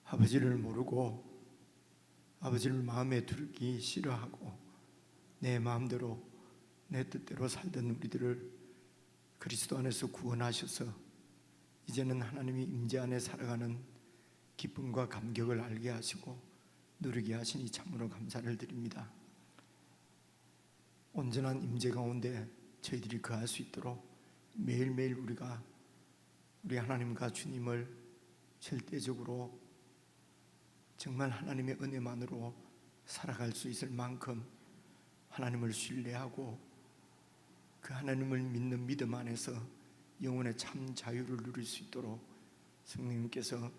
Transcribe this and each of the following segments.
아버지를 모르고 아버지를 마음에 두기 싫어하고 내 마음대로 내 뜻대로 살던 우리들을 그리스도 안에서 구원하셔서 이제는 하나님이 임재 안에 살아가는 기쁨과 감격을 알게 하시고 누리게 하시니 참으로 감사를 드립니다. 온전한 임재 가운데 저희들이 거할 수 있도록 매일매일 우리가 우리 하나님과 주님을 절대적으로 정말 하나님의 은혜만으로 살아갈 수 있을 만큼 하나님을 신뢰하고 그 하나님을 믿는 믿음 안에서 영혼의 참 자유를 누릴 수 있도록 성령님께서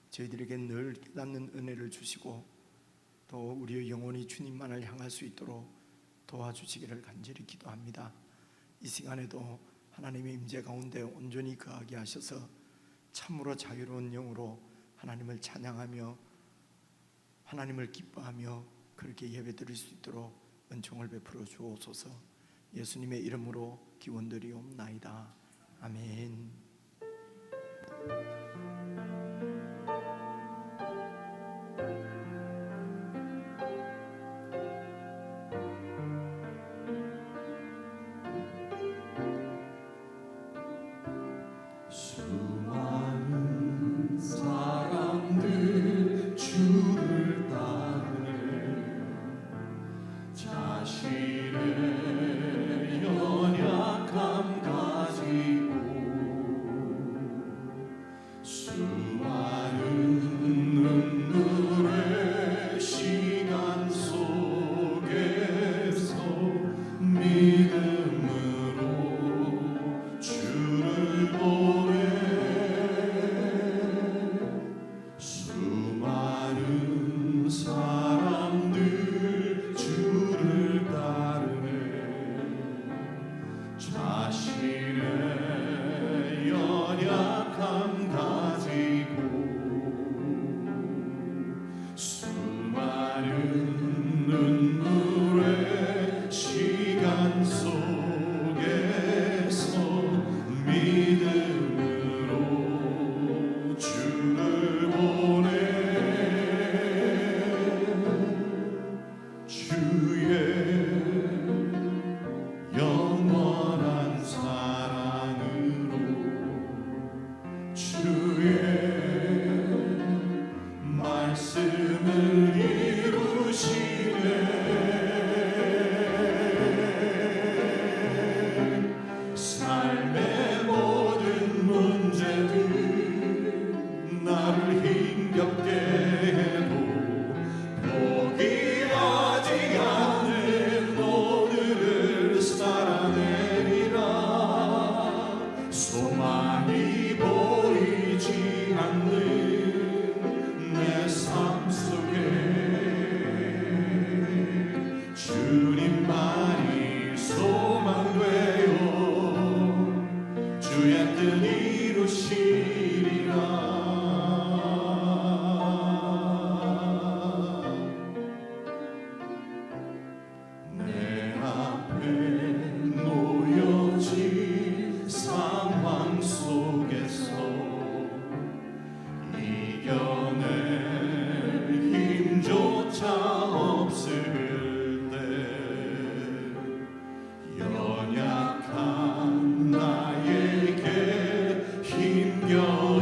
저희들에게 늘 깨닫는 은혜를 주시고 또 우리의 영혼이 주님만을 향할 수 있도록 도와주시기를 간절히 기도합니다. 이 시간에도 하나님의 임재 가운데 온전히 거하게 하셔서 참으로 자유로운 영으로 하나님을 찬양하며 하나님을 기뻐하며 그렇게 예배드릴 수 있도록 은총을 베풀어 주옵소서. 예수님의 이름으로 기원드리옵나이다. 아멘. 수많은 사람들 주를 따르네. 자신의 연약함 가지고 수많은 눈물의 시간 속에서 믿음으로 주를 보내. 수많은 사람들 주를 따르네. 자신의 연약함 가지고 수많은 눈물의 시간 속에서 믿음으로 주를 보내. 주의 영원한 사랑으로 주의 말씀을 이루시네. 삶의 모든 문제들 나를 힘겹게 해도 포기하지 않는 오늘을 살아내리라. 소망이 보이지 않는 내 삶 속에 주님만이 소망되어 주의 뜻 이루시리라. 내 앞에 놓여진 상황 속에서 이겨낼 힘조차 없을 때 연약한 나에게 힘겨울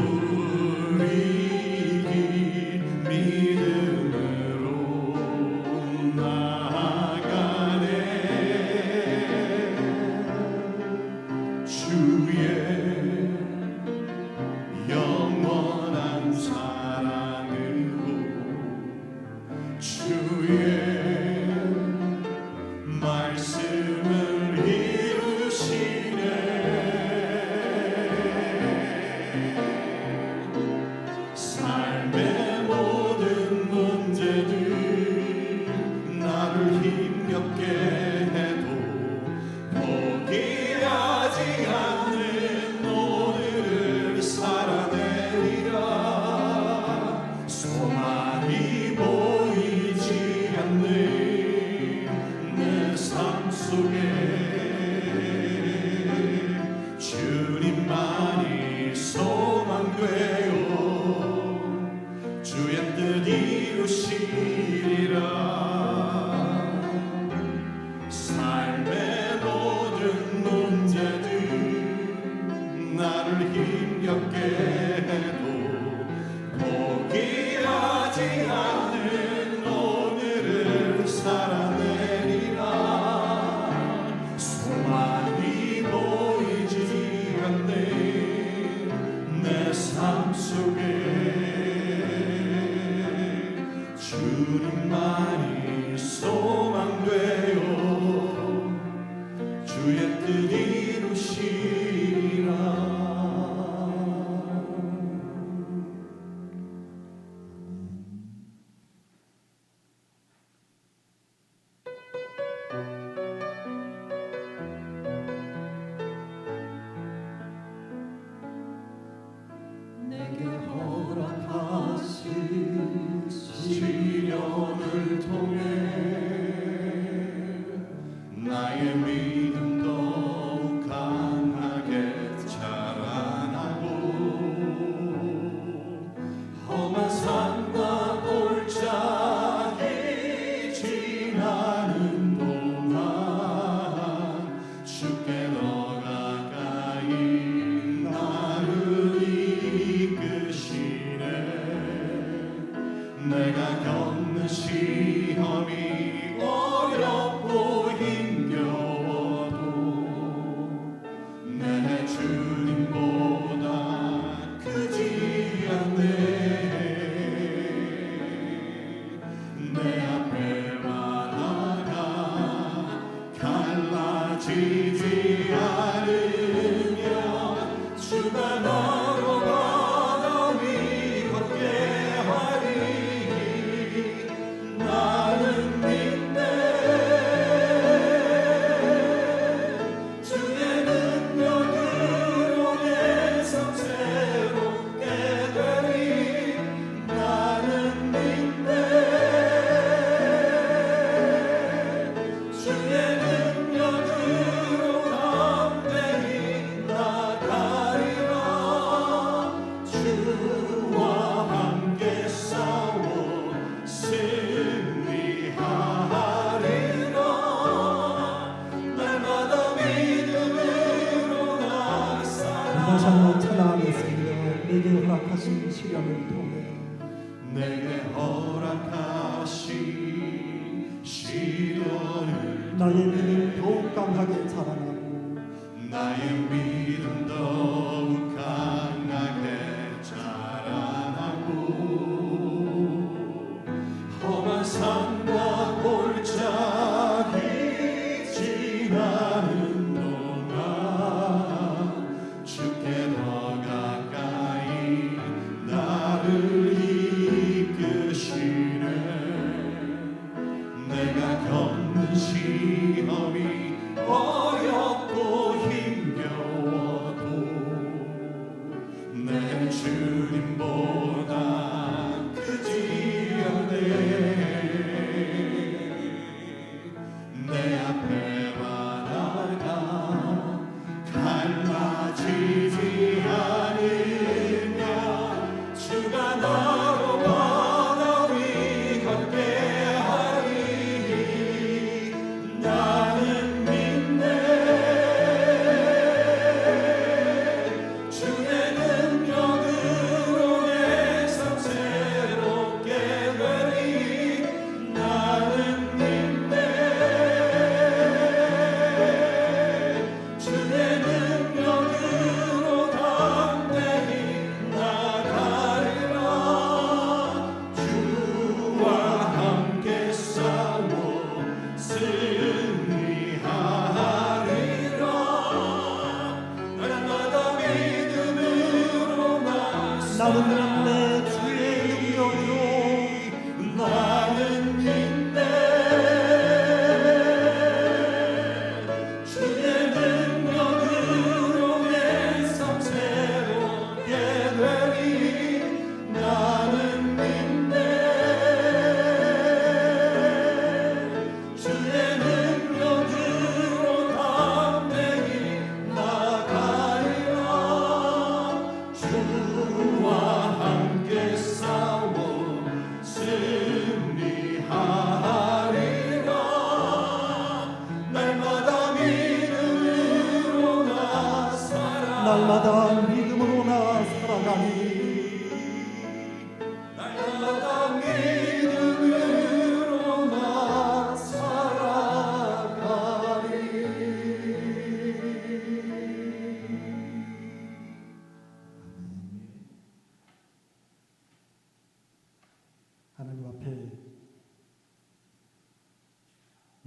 이길 믿음으로 나아가네. 주의 영원한 사랑으로 주의 말씀을 이루시네. 삶의 모든 문제들 나를 힘겹게 해도 포기하지 않는 오늘을 살아내리라. 소망이 보이지 않는 내 삶 속에 주님만이 소망되어 주의 뜻 이루시리라. 삶의 모든 문제들 나를 힘겹게 해도 포기하지 않는 오늘을 살아내리라. 소망이 보이지 않네 내 삶 속에 주님만이 소망되어 주의 뜻 이루시리라. 내게 허락하신 시련을 통해 나의 믿음 더욱 강하게 자라나고 험한 산과 골짜기 지나는 동안 주께 더 가까이 나를 이끄시네. 내가 겪는 시험이 어렵고 힘겨워도 내 주님보다 크지 않네. 내 앞에 바다가 갈라지지 않으면 주가 너로 바다 위 걷게 하리. 나는 믿네. 주의 능력으로 내 삶 새롭게 되리. 나는 믿네. 주의 능력으로 담대히 나가리라. 주와 함께 싸워 승리하리라. 날마다 믿음으로 나를 다시 살아. 한번 찬양하겠습니다. 내게 허락하신 시련을 통해 내게 허락하신 시련을 나의 믿음 더욱 강하게 자라나고 나의 믿음 더욱 강하게 자라나고 험한 산과 골짜기 지나는 동안 주께 더 가까이 나를 이끄시네. 내가 겪는 시험이 어렵고 힘겨워도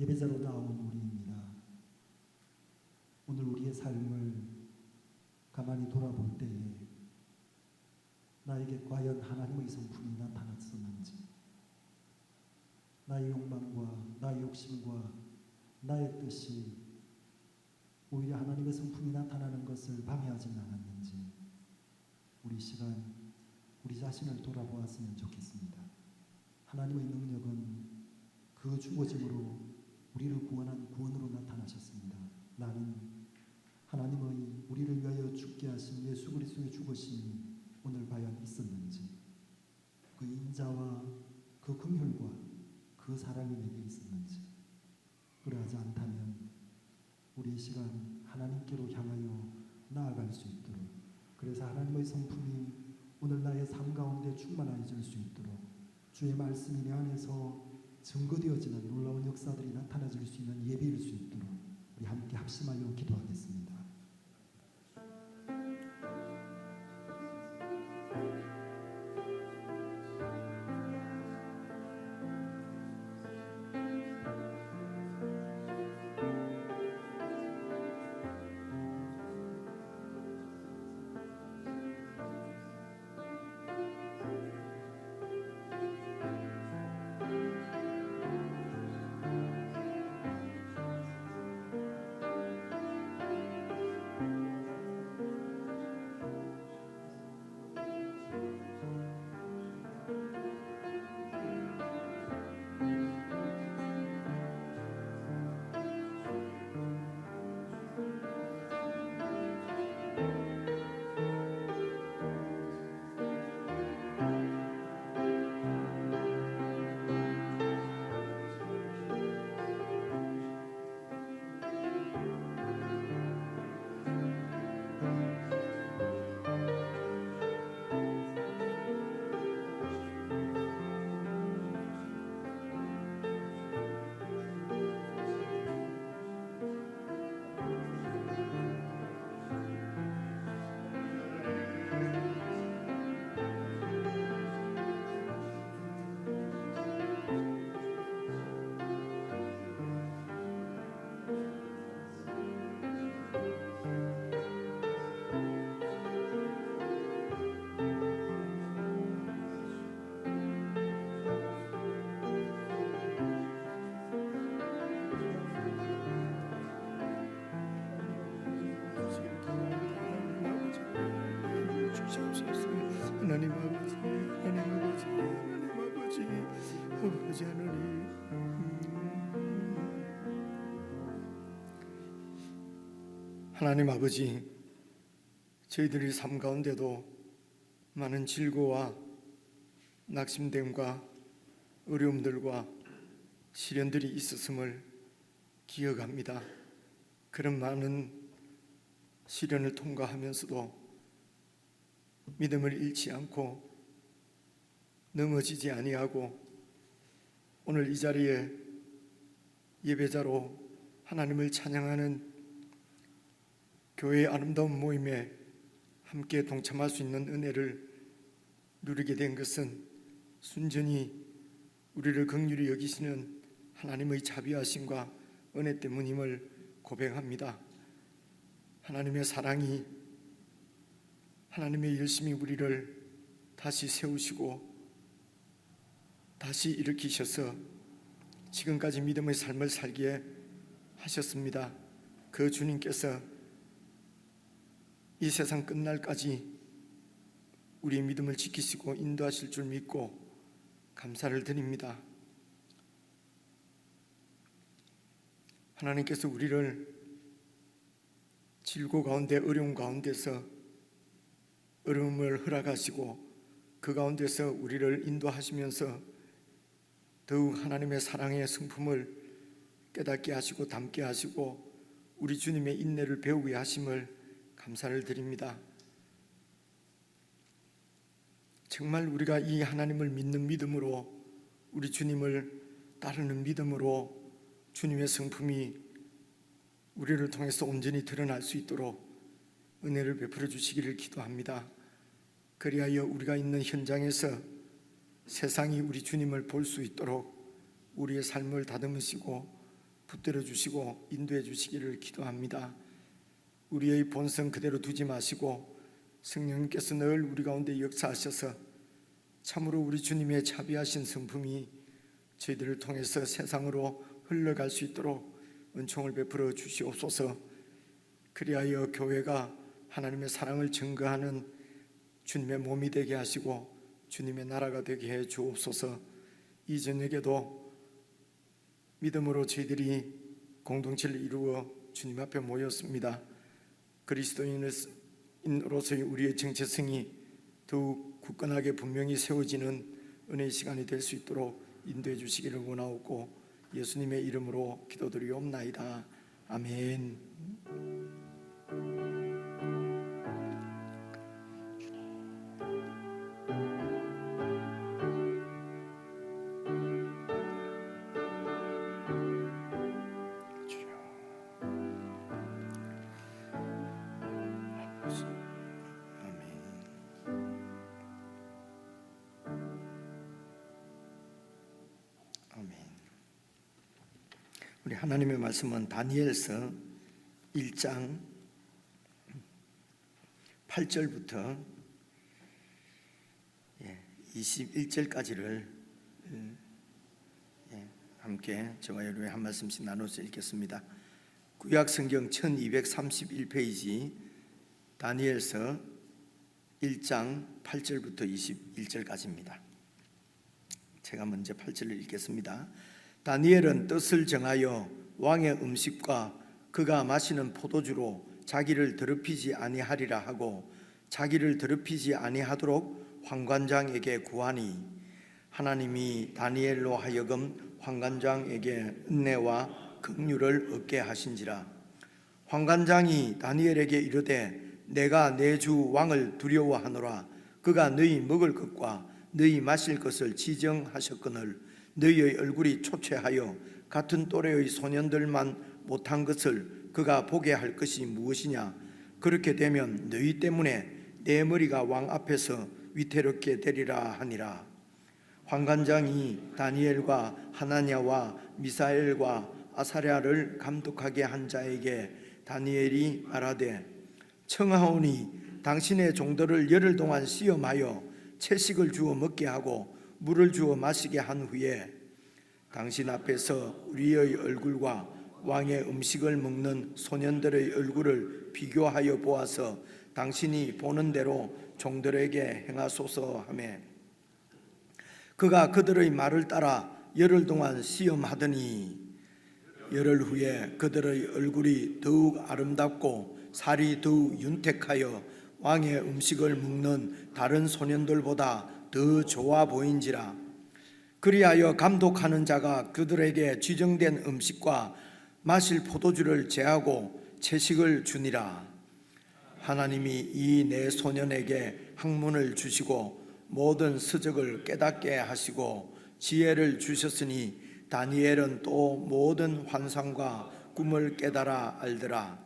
예배자로 나온 우리입니다. 오늘 우리의 삶을 가만히 돌아볼 때에 나에게 과연 하나님의 성품이 나타났었는지, 나의 욕망과 나의 욕심과 나의 뜻이 오히려 하나님의 성품이 나타나는 것을 방해하지는 않았는지 우리 시간 우리 자신을 돌아보았으면 좋겠습니다. 하나님의 능력은 그 죽어짐으로 우리를 구원한 구원으로 나타나셨습니다. 나는 하나님의 우리를 위하여 죽게 하신 예수 그리스도의 죽으심이 오늘 과연 있었는지, 그 인자와 그 긍휼과 그 사랑이 내게 있었는지, 그러하지 않다면 우리 시간 하나님께로 향하여 나아갈 수 있도록, 그래서 하나님의 성품이 오늘 나의 삶 가운데 충만해질 수 있도록 주의 말씀이 내 안에서 증거되어지는 놀라운 역사들이 나타나질 수 있는 예배일 수 있도록 우리 함께 합심하여 기도하겠습니다. 하나님 아버지, 하나님 아버지, 하나님 아버지, 아버지 하나님, 하나님 아버지, 저희들이 삶 가운데도 많은 질고와 낙심됨과 어려움들과 시련들이 있었음을 기억합니다. 그런 많은 시련을 통과하면서도 믿음을 잃지 않고 넘어지지 아니하고 오늘 이 자리에 예배자로 하나님을 찬양하는 교회의 아름다운 모임에 함께 동참할 수 있는 은혜를 누리게 된 것은 순전히 우리를 긍휼히 여기시는 하나님의 자비하심과 은혜 때문임을 고백합니다. 하나님의 사랑이, 하나님의 열심히 우리를 다시 세우시고 다시 일으키셔서 지금까지 믿음의 삶을 살게 하셨습니다. 그 주님께서 이 세상 끝날까지 우리의 믿음을 지키시고 인도하실 줄 믿고 감사를 드립니다. 하나님께서 우리를 질고 가운데 어려움 가운데서 어려움을 허락하시고 그 가운데서 우리를 인도하시면서 더욱 하나님의 사랑의 성품을 깨닫게 하시고 담게 하시고 우리 주님의 인내를 배우게 하심을 감사를 드립니다. 정말 우리가 이 하나님을 믿는 믿음으로, 우리 주님을 따르는 믿음으로 주님의 성품이 우리를 통해서 온전히 드러날 수 있도록 은혜를 베풀어 주시기를 기도합니다. 그리하여 우리가 있는 현장에서 세상이 우리 주님을 볼 수 있도록 우리의 삶을 다듬으시고 붙들어 주시고 인도해 주시기를 기도합니다. 우리의 본성 그대로 두지 마시고 성령님께서 늘 우리 가운데 역사하셔서 참으로 우리 주님의 자비하신 성품이 저희들을 통해서 세상으로 흘러갈 수 있도록 은총을 베풀어 주시옵소서. 그리하여 교회가 하나님의 사랑을 증거하는 주님의 몸이 되게 하시고 주님의 나라가 되게 해 주옵소서. 이 저녁에도 믿음으로 저희들이 공동체를 이루어 주님 앞에 모였습니다. 그리스도인으로서의 우리의 정체성이 더욱 굳건하게 분명히 세워지는 은혜의 시간이 될 수 있도록 인도해 주시기를 원하옵고 예수님의 이름으로 기도드리옵나이다. 아멘. 우리 하나님의 말씀은 다니엘서 1장 8절부터 21절까지를 함께 저와 여러분이 한 말씀씩 나눠서 읽겠습니다. 구약 성경 1231페이지 다니엘서 1장 8절부터 21절까지입니다. 제가 먼저 8절을 읽겠습니다. 다니엘은 뜻을 정하여 왕의 음식과 그가 마시는 포도주로 자기를 더럽히지 아니하리라 하고 자기를 더럽히지 아니하도록 환관장에게 구하니 하나님이 다니엘로 하여금 환관장에게 은혜와 긍휼을 얻게 하신지라. 환관장이 다니엘에게 이르되 내가 내 주 왕을 두려워하노라. 그가 너희 먹을 것과 너희 마실 것을 지정하셨거늘 너희의 얼굴이 초췌하여 같은 또래의 소년들만 못한 것을 그가 보게 할 것이 무엇이냐. 그렇게 되면 너희 때문에 내 머리가 왕 앞에서 위태롭게 되리라 하니라. 환관장이 다니엘과 하나냐와 미사엘과 아사랴를 감독하게 한 자에게 다니엘이 말하되 청하오니 당신의 종들을 열흘 동안 시험하여 채식을 주어 먹게 하고 물을 주어 마시게 한 후에 당신 앞에서 우리의 얼굴과 왕의 음식을 먹는 소년들의 얼굴을 비교하여 보아서 당신이 보는 대로 종들에게 행하소서 하매 그가 그들의 말을 따라 열흘 동안 시험하더니 열흘 후에 그들의 얼굴이 더욱 아름답고 살이 더욱 윤택하여 왕의 음식을 먹는 다른 소년들보다 더 좋아 보인지라. 그리하여 감독하는 자가 그들에게 지정된 음식과 마실 포도주를 제하고 채식을 주니라. 하나님이 이 네 소년에게 학문을 주시고 모든 서적을 깨닫게 하시고 지혜를 주셨으니 다니엘은 또 모든 환상과 꿈을 깨달아 알더라.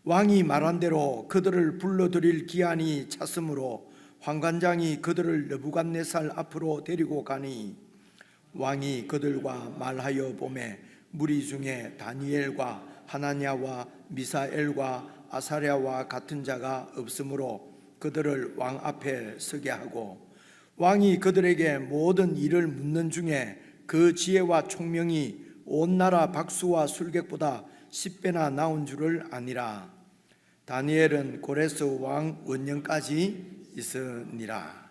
왕이 말한 대로 그들을 불러들일 기한이 찼으므로 환관장이 그들을 느부갓네살 앞으로 데리고 가니 왕이 그들과 말하여 보매 무리 중에 다니엘과 하나냐와 미사엘과 아사랴와 같은 자가 없으므로 그들을 왕 앞에 서게 하고 왕이 그들에게 모든 일을 묻는 중에 그 지혜와 총명이 온 나라 박수와 술객보다 10배나 나온 줄을 아니라. 다니엘은 고레스 왕 원년까지 있으니라.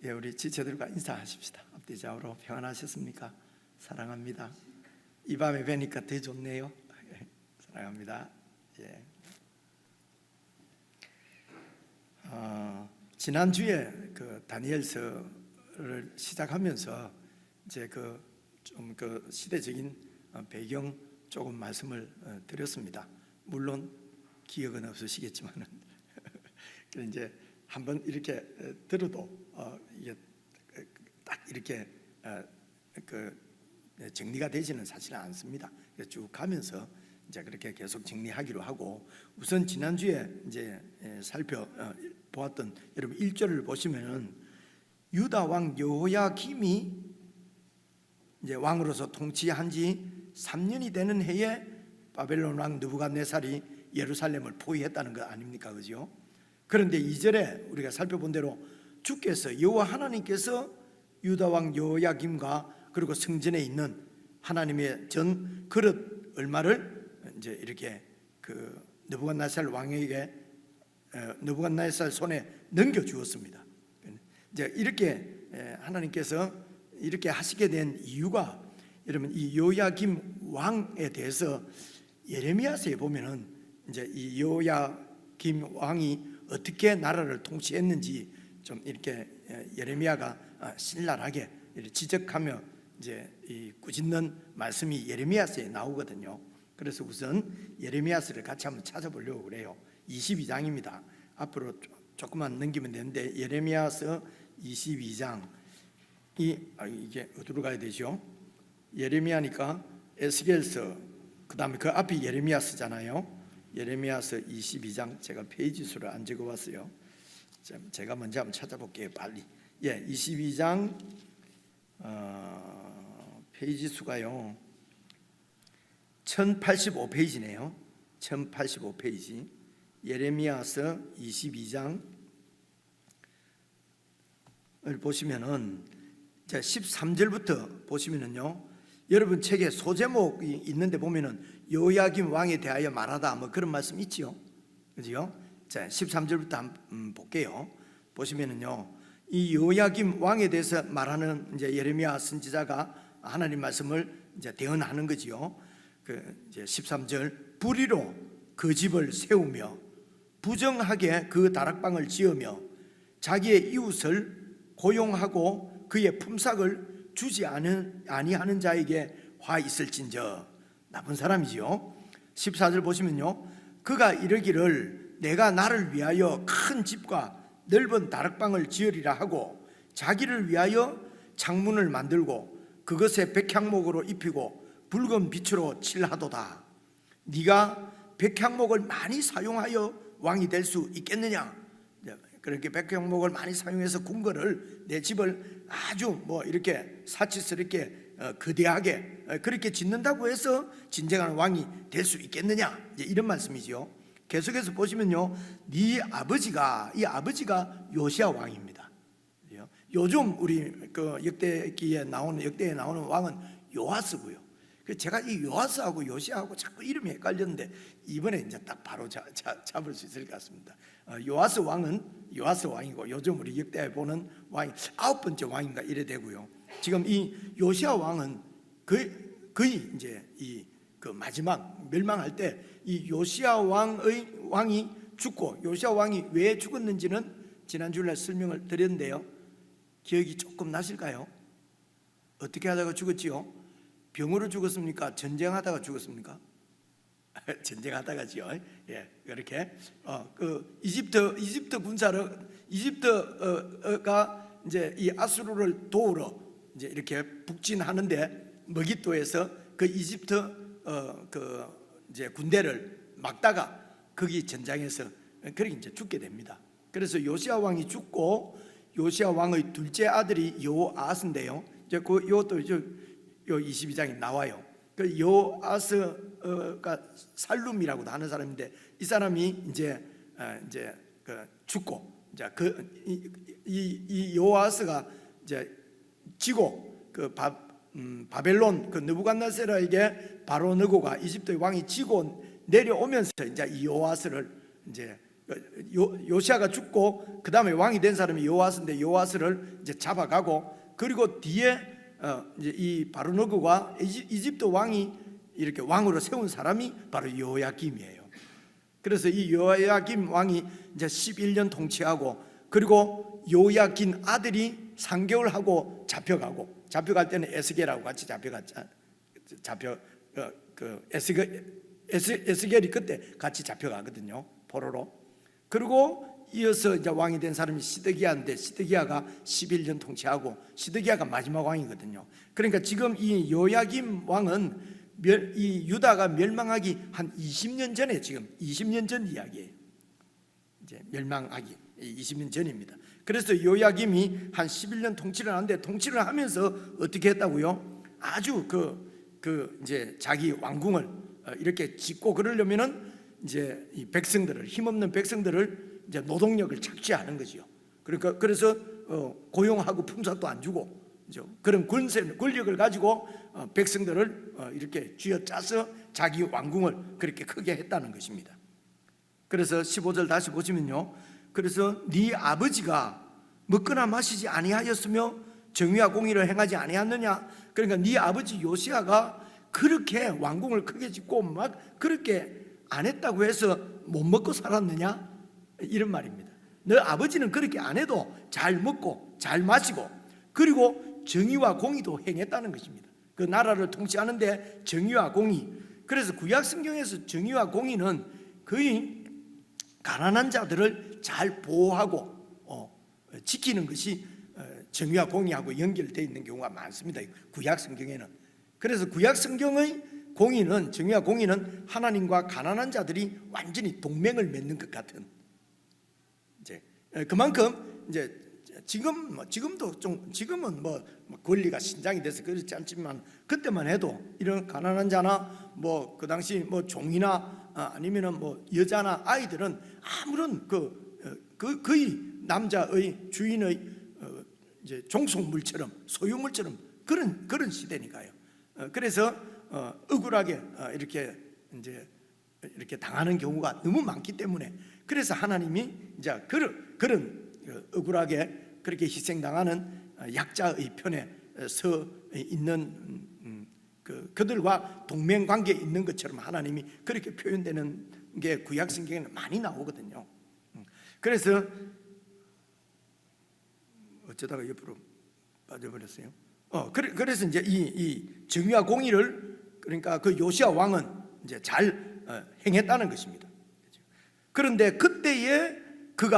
우리 지체들과 인사하십시다. 앞뒤 좌우로 평안하셨습니까? 사랑합니다. 이 밤에 뵈니까 더 좋네요. 사랑합니다. 지난주에 그 다니엘서를 시작하면서 이제 좀 시대적인 배경 조금 말씀을 드렸습니다. 물론 기억은 없으시겠지만은 이제 한번 이렇게 들어도 이게 딱 이렇게 정리가 되지는 사실 않습니다. 쭉 가면서 이제 그렇게 계속 정리하기로 하고 우선 지난주에 이제 살펴보았던 여러분 1절을 보시면은 유다 왕 여호야김이 이제 왕으로서 통치한 지 3년이 되는 해에 바벨론 왕 느부갓네살이 예루살렘을 포위했다는 거 아닙니까? 그죠? 그런데 2절에 우리가 살펴본 대로 주께서 여호와 하나님께서 유다 왕 여호야김과 그리고 성전에 있는 하나님의 전 그릇 얼마를 이제 이렇게 그 느부갓네살 왕에게 느부갓네살 손에 넘겨 주었습니다. 이제 이렇게 하나님께서 이렇게 하시게 된 이유가, 여러분 이 여호야김 왕에 대해서 예레미야서에 보면은 이제 이 여호야김 왕이 어떻게 나라를 통치했는지 좀 이렇게 예레미야가 신랄하게 지적하며 이제 이 꾸짖는 말씀이 예레미야서에 나오거든요. 그래서 우선 예레미야서를 같이 한번 찾아보려고 그래요. 22장입니다. 앞으로 조금만 넘기면 되는데 예레미야서 22장 이게 어디로 가야 되죠? 예레미야니까 에스겔서, 그 다음에 그 앞이 예레미야서잖아요. 예레미야서 22장 제가 페이지 수를 안 적어봤어요. 제가 먼저 한번 찾아볼게요. 빨리. 22장 페이지 수가요 1085페이지네요. 1085페이지. 예레미야서 22장을 보시면은 13절부터 보시면은요, 여러분 책에 소제목이 있는데 보면은 여호야김 왕에 대하여 말하다 뭐 그런 말씀 있지요, 그죠? 자, 13절부터 한번 볼게요. 보시면은요, 이 여호야김 왕에 대해서 말하는 이제 예레미야 선지자가 하나님 말씀을 이제 대언하는 거지요. 그 이제 13절, 불의로 그 집을 세우며 부정하게 그 다락방을 지으며 자기의 이웃을 고용하고 그의 품삯을 주지 아니하는 자에게 화 있을진저. 나쁜 사람이지요. 14절 보시면요, 그가 이르기를 내가 나를 위하여 큰 집과 넓은 다락방을 지으리라 하고 자기를 위하여 창문을 만들고 그것에 백향목으로 입히고 붉은 빛으로 칠하도다. 네가 백향목을 많이 사용하여 왕이 될 수 있겠느냐? 그렇게 백향목을 많이 사용해서 궁궐을, 내 집을 아주 뭐 이렇게 사치스럽게 거대하게 그렇게 짓는다고 해서 진정한 왕이 될 수 있겠느냐? 이제 이런 말씀이지요. 계속해서 보시면요, 네 아버지가, 이 아버지가 요시야 왕입니다. 요즘 우리 그 역대에 나오는 왕은 요아스고요. 제가 이 요아스하고 요시야하고 자꾸 이름이 헷갈렸는데 이번에 이제 딱 바로 잡을 수 있을 것 같습니다. 요아스 왕은 요아스 왕이고 요즘 우리 역대에 보는 왕이 9번째 왕인가 이래 되고요. 지금 이 요시야 왕은 거의 이제 이 그 마지막 멸망할 때 이 요시야 왕이 죽고, 요시야 왕이 왜 죽었는지는 지난 주일날 설명을 드렸는데요, 기억이 조금 나실까요? 어떻게 하다가 죽었지요? 병으로 죽었습니까? 전쟁하다가 죽었습니까? 전쟁하다가지요. 예, 그렇게 그 이집트 군사를, 이집트가 이제 이 아수르를 도우러 이제 이렇게 북진하는데 머깃도에서 그 이집트 그 이제 군대를 막다가 거기 전장에서 그렇게 이제 죽게 됩니다. 그래서 요시야 왕이 죽고 요시야 왕의 둘째 아들이 요아스인데요. 이제 그 요것도 요 22장에 나와요. 그 요아스가 살룸이라고도 하는 사람인데 이 사람이 이제 그 죽고, 이제 이 요아스가 이제 지고 그 바벨론 그 느부갓네살에게 바로 느고가 이집트의 왕이 지고 내려오면서 이제 이 요아스를 이제 요시야가 죽고 그 다음에 왕이 된 사람이 요아스인데 요아스를 이제 잡아가고, 그리고 뒤에 이제 이 바로 느고가 이집트 왕이 이렇게 왕으로 세운 사람이 바로 요야김이에요. 그래서 이 요야김 왕이 이제 11년 통치하고, 그리고 요야긴 아들이 3개월 하고 잡혀갈 때는 에스겔하고 같이 에스겔이 그때 같이 잡혀가거든요, 포로로. 그리고 이어서 이제 왕이 된 사람이 시드기야인데 시드기야가 11년 통치하고 시드기야가 마지막 왕이거든요. 그러니까 지금 이 요야김 왕은 이 유다가 멸망하기 한 20년 전에, 지금 20년 전 이야기예요. 이제 멸망하기 20년 전입니다. 그래서 요야김이 한 11년 통치를 하는데, 통치를 하면서 어떻게 했다고요? 아주 그 이제 자기 왕궁을 이렇게 짓고 그러려면은 이제 이 백성들을, 힘없는 백성들을 이제 노동력을 착취하는 거지요. 그러니까 그래서 고용하고 품삯도 안 주고 그런 권력을 가지고 백성들을 이렇게 쥐어짜서 자기 왕궁을 그렇게 크게 했다는 것입니다. 그래서 15절 다시 보시면요, 그래서 네 아버지가 먹거나 마시지 아니하였으며 정의와 공의를 행하지 아니하느냐. 그러니까 네 아버지 요시아가 그렇게 왕궁을 크게 짓고 막 그렇게 안 했다고 해서 못 먹고 살았느냐, 이런 말입니다. 너 아버지는 그렇게 안 해도 잘 먹고 잘 마시고 그리고 정의와 공의도 행했다는 것입니다. 그 나라를 통치하는데 정의와 공의. 그래서 구약 성경에서 정의와 공의는 거의 가난한 자들을 잘 보호하고 지키는 것이 정의와 공의하고 연결되어 있는 경우가 많습니다, 구약 성경에는. 그래서 구약 성경의 공의는, 정의와 공의는 하나님과 가난한 자들이 완전히 동맹을 맺는 것 같은, 이제 그만큼 이제 지금도 좀, 지금은 뭐 권리가 신장이 돼서 그렇지 않지만 그때만 해도 이런 가난한 자나 뭐 그 당시 뭐 종이나 아니면은 뭐 여자나 아이들은 아무런 거의 남자의 주인의 이제 종속물처럼, 소유물처럼 그런 시대니까요. 그래서 억울하게 이렇게 당하는 경우가 너무 많기 때문에, 그래서 하나님이 이제 그런 억울하게 그렇게 희생당하는 약자의 편에 서 있는 그들과 동맹 관계에 있는 것처럼 하나님이 그렇게 표현되는 게 구약 성경에는 많이 나오거든요. 그래서 어쩌다가 옆으로 빠져버렸어요. 그래서 이제 이 정의와 공의를, 그러니까 그 요시아 왕은 이제 잘 행했다는 것입니다. 그런데 그때에 그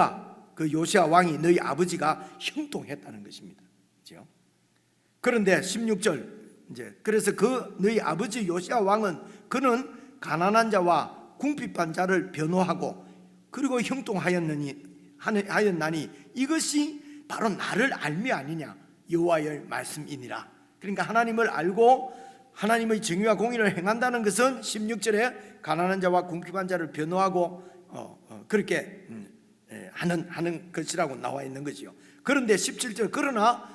요시아 왕이, 너희 아버지가 형통했다는 것입니다. 그렇죠? 그런데 16절, 이제 그래서 너희 아버지 요시아 왕은 그는 가난한 자와 궁핍한 자를 변호하고 그리고 형통하였나니 이것이 바로 나를 알미 아니냐, 여호와의 말씀이니라. 그러니까 하나님을 알고 하나님의 정의와 공의를 행한다는 것은 16절에 가난한 자와 궁핍한 자를 변호하고 그렇게 하는 것이라고 나와 있는 거지요. 그런데 17절, 그러나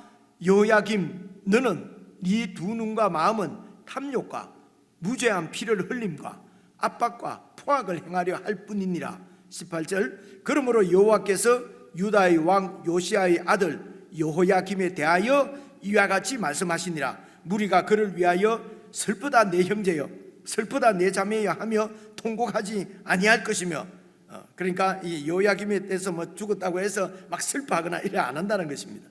여호야김 너는 네 두 눈과 마음은 탐욕과 무죄한 피를 흘림과 압박과 포악을 행하려 할 뿐이니라. 18절, 그러므로 여호와께서 유다의 왕 요시아의 아들 여호야김에 대하여 이와 같이 말씀하시니라. 무리가 그를 위하여 슬프다 내 형제여, 슬프다 내 자매여 하며 통곡하지 아니할 것이며, 그러니까 이 여호야김에 대해서 뭐 죽었다고 해서 막 슬퍼하거나 이래 안 한다는 것입니다.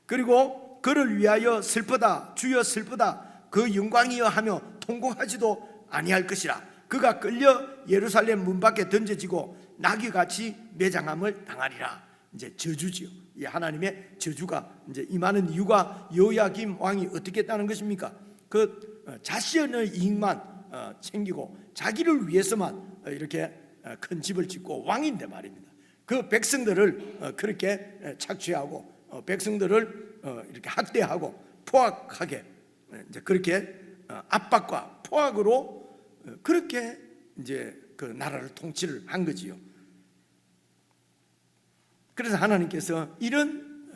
그리고 그를 위하여 슬프다 주여 슬프다 그 영광이여 하며 통곡하지도 아니할 것이라. 그가 끌려 예루살렘 문 밖에 던져지고 나귀같이 매장함을 당하리라. 이제 저주지요. 이 하나님의 저주가 이제 임하는 이유가 여호야김 왕이 어떻게 했다는 것입니까? 그 자신의 이익만 챙기고 자기를 위해서만 이렇게 큰 집을 짓고 왕인데 말입니다. 그 백성들을 그렇게 착취하고 백성들을 이렇게 학대하고 포악하게 이제 그렇게 압박과 포악으로 그렇게 이제 그 나라를 통치를 한 거지요. 그래서 하나님께서 이런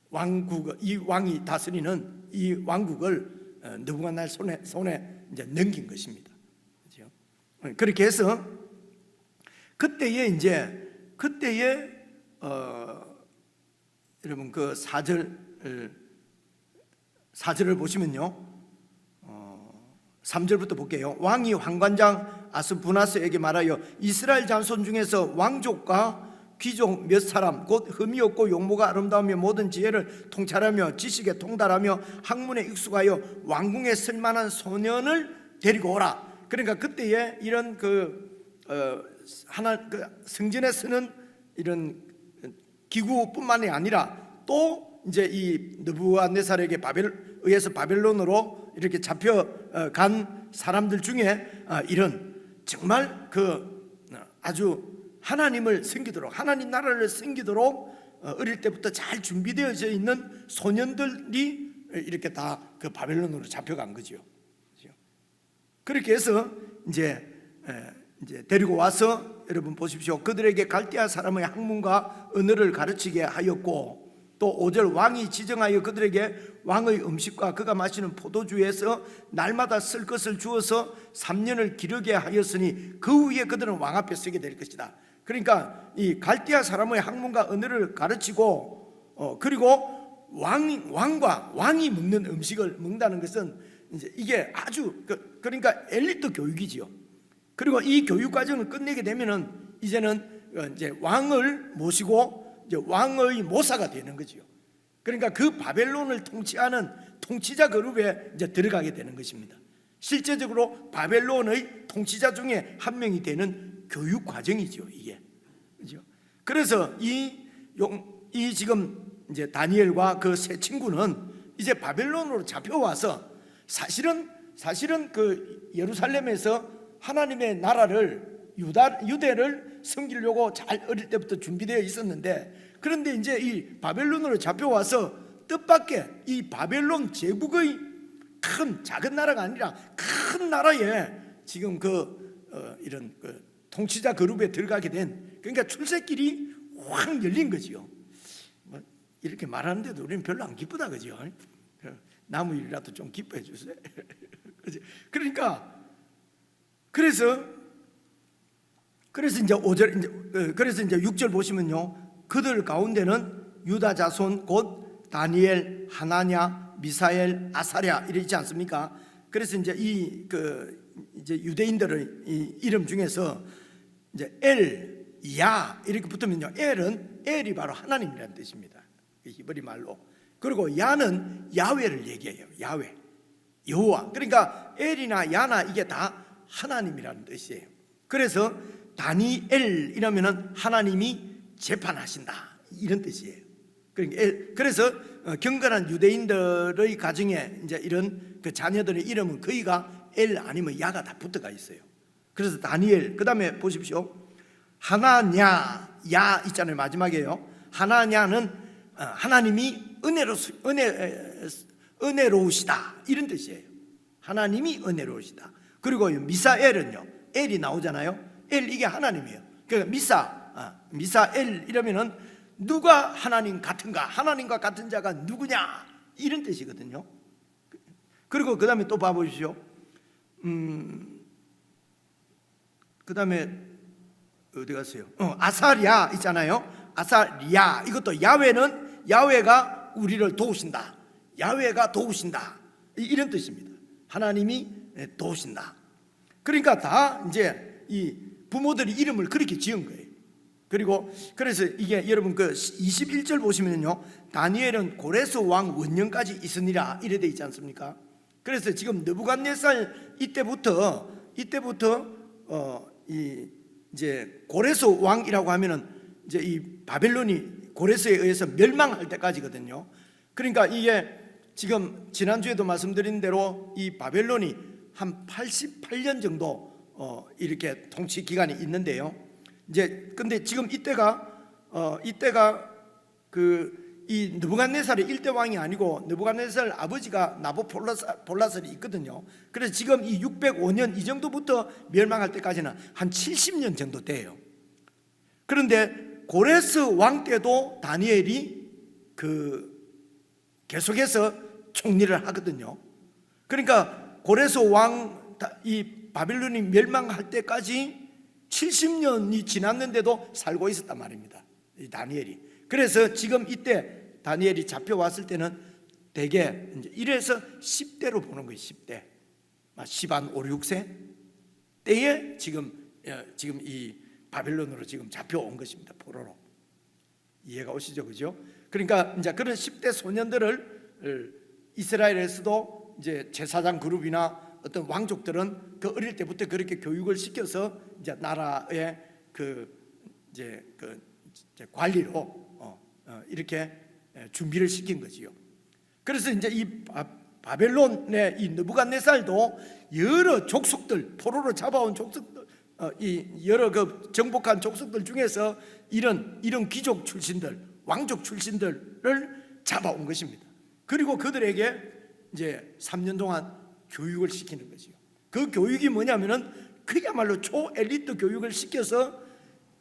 왕국, 이 왕이 다스리는 이 왕국을 느부갓네살 손에 이제 넘긴 것입니다. 그렇죠? 그렇게 해서 그때에 여러분 그 4절을 보시면요, 3절부터 볼게요. 왕이 환관장 아스부나스에게 말하여 이스라엘 자손 중에서 왕족과 귀족 몇 사람 곧 흠이 없고 용모가 아름다우며 모든 지혜를 통찰하며 지식에 통달하며 학문에 익숙하여 왕궁에 쓸만한 소년을 데리고 오라. 그러니까 그때에 이런 성전에 쓰는 이런 기구뿐만이 아니라 또 이제 이 느부갓네살에게 의해서 바벨론으로 이렇게 잡혀간 사람들 중에 이런 정말 아주 하나님을 섬기도록, 하나님 나라를 섬기도록 어릴 때부터 잘 준비되어져 있는 소년들이 이렇게 다 그 바벨론으로 잡혀간 거죠. 그렇게 해서 이제 데리고 와서 여러분 보십시오. 그들에게 갈대아 사람의 학문과 언어를 가르치게 하였고, 또 5절 왕이 지정하여 그들에게 왕의 음식과 그가 마시는 포도주에서 날마다 쓸 것을 주어서 3년을 기르게 하였으니 그 후에 그들은 왕 앞에 서게 될 것이다. 그러니까 이 갈대아 사람의 학문과 언어를 가르치고 그리고 왕이 먹는 음식을 먹는다는 것은 이제 이게 아주 그러니까 엘리트 교육이지요. 그리고 이 교육 과정을 끝내게 되면은 이제는 이제 왕을 모시고 이제 왕의 모사가 되는 거지요. 그러니까 그 바벨론을 통치하는 통치자 그룹에 이제 들어가게 되는 것입니다. 실제적으로 바벨론의 통치자 중에 한 명이 되는 교육 과정이죠, 이게. 그죠? 그래서 이 지금 이제 다니엘과 그 세 친구는 이제 바벨론으로 잡혀와서 사실은 그 예루살렘에서 하나님의 나라를 유대를 섬기려고 잘 어릴 때부터 준비되어 있었는데, 그런데 이제 이 바벨론으로 잡혀와서 뜻밖의 이 바벨론 제국의 작은 나라가 아니라 큰 나라에 지금 이런 통치자 그룹에 들어가게 된, 그러니까 출세길이 확 열린 거지요. 뭐 이렇게 말하는데도 우리는 별로 안 기쁘다, 그죠? 나무 일이라도 좀 기뻐해 주세요. 그러니까 그래서 이제 5절 그래서 이제 6절 보시면요, 그들 가운데는 유다 자손 곧 다니엘, 하나냐, 미사엘, 아사랴 이래 있지 않습니까? 그래서 이제 이제 유대인들의 이 이름 중에서 이제 야 이렇게 붙으면요, 엘이 바로 하나님이라는 뜻입니다, 히브리 말로. 그리고 야는 야훼를 얘기해요. 야훼, 여호와. 그러니까 엘이나 야나 이게 다 하나님이라는 뜻이에요. 그래서 다니엘이라면은 하나님이 재판하신다 이런 뜻이에요. 그래서 경건한 유대인들의 가정에 이제 이런 그 자녀들의 이름은 거의가 엘 아니면 야가 다 붙어가 있어요. 그래서 다니엘, 그 다음에 보십시오. 하나냐, 야 있잖아요, 마지막에요. 하나냐는 하나님이 은혜로우시다 이런 뜻이에요. 하나님이 은혜로우시다. 그리고 미사엘은요, 엘이 나오잖아요. 엘 이게 하나님이에요. 그러니까 미사엘 이러면은 누가 하나님 같은가, 하나님과 같은 자가 누구냐 이런 뜻이거든요. 그리고 그 다음에 또 봐보십시오. 그 다음에 어디 갔어요? 아사랴 있잖아요. 아사랴, 이것도 야훼가 우리를 도우신다, 야훼가 도우신다 이런 뜻입니다. 하나님이 도우신다. 그러니까 다 이제 이 부모들이 이름을 그렇게 지은 거예요. 그리고 그래서 이게 여러분 그 21절 보시면요, 다니엘은 고레스 왕 원년까지 있으니라 이래 돼 있지 않습니까? 그래서 지금 느부갓네살 이때부터 이제 고레스 왕이라고 하면은 이제 이 바벨론이 고레스에 의해서 멸망할 때까지거든요. 그러니까 이게 지금 지난주에도 말씀드린 대로 이 바벨론이 한 88년 정도 이렇게 통치 기간이 있는데요. 이제 근데 지금 이때가 이 느부갓네살의 1대 왕이 아니고 느부갓네살 아버지가 나부폴라살이 있거든요. 그래서 지금 이 605년 이 정도부터 멸망할 때까지는 한 70년 정도 돼요. 그런데 고레스 왕 때도 다니엘이 계속해서 총리를 하거든요. 그러니까 고레스 왕 이 바빌론이 멸망할 때까지 70년이 지났는데도 살고 있었단 말입니다, 이 다니엘이. 그래서 지금 이때 다니엘이 잡혀왔을 때는 대개 이제 1에서 10대로 보는 거예요. 10대, 10한 5, 6세 때에 지금 이 바빌론으로 지금 잡혀온 것입니다, 포로로. 이해가 오시죠, 그죠? 그러니까 이제 그런 10대 소년들을 이스라엘에서도 이제 제사장 그룹이나 어떤 왕족들은 그 어릴 때부터 그렇게 교육을 시켜서 이제 나라의 이제 관리로 이렇게 준비를 시킨 거지요. 그래서 이제 이 바벨론의 이 느부갓네살도 여러 족속들, 포로로 잡아온 족속들, 이 여러 그 정복한 족속들 중에서 이런 귀족 출신들, 왕족 출신들을 잡아온 것입니다. 그리고 그들에게 이제 3년 동안 교육을 시키는 거지요. 그 교육이 뭐냐면은 그야말로 초엘리트 교육을 시켜서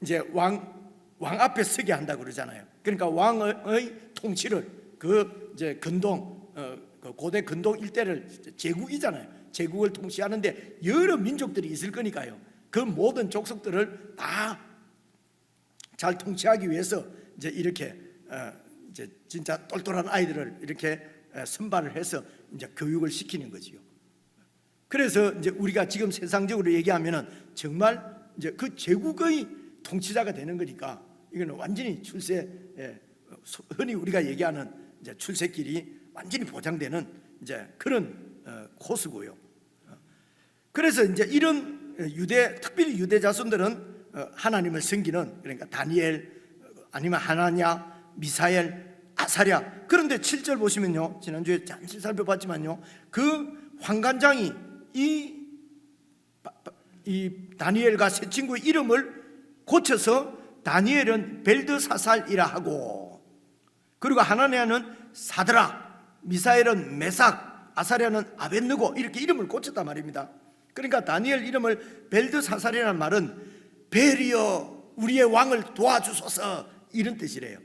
이제 왕 앞에 서게 한다 그러잖아요. 그러니까 왕의 통치를 그 이제 근동 그 고대 근동 일대를 제국이잖아요. 제국을 통치하는데 여러 민족들이 있을 거니까요. 그 모든 족속들을 다 잘 통치하기 위해서 이제 이렇게 이제 진짜 똘똘한 아이들을 이렇게 선발을 해서 이제 교육을 시키는 거지요. 그래서 이제 우리가 지금 세상적으로 얘기하면은 정말 이제 그 제국의 통치자가 되는 거니까 이거는 완전히 흔히 우리가 얘기하는 이제 출세길이 완전히 보장되는 이제 그런 코스고요. 그래서 이제 이런 특별히 유대 자손들은 하나님을 섬기는, 그러니까 다니엘 아니면 하나냐, 미사엘, 아사랴. 그런데 7절 보시면요, 지난주에 잠시 살펴봤지만요, 그 환관장이 이 다니엘과 세 친구의 이름을 고쳐서 다니엘은 벨드사살이라 하고, 그리고 하나냐는 사드락, 미사엘은 메삭, 아사랴는 아벳느고 이렇게 이름을 고쳤단 말입니다. 그러니까 다니엘 이름을 벨드사살이라는 말은 벨이여 우리의 왕을 도와주소서 이런 뜻이래요.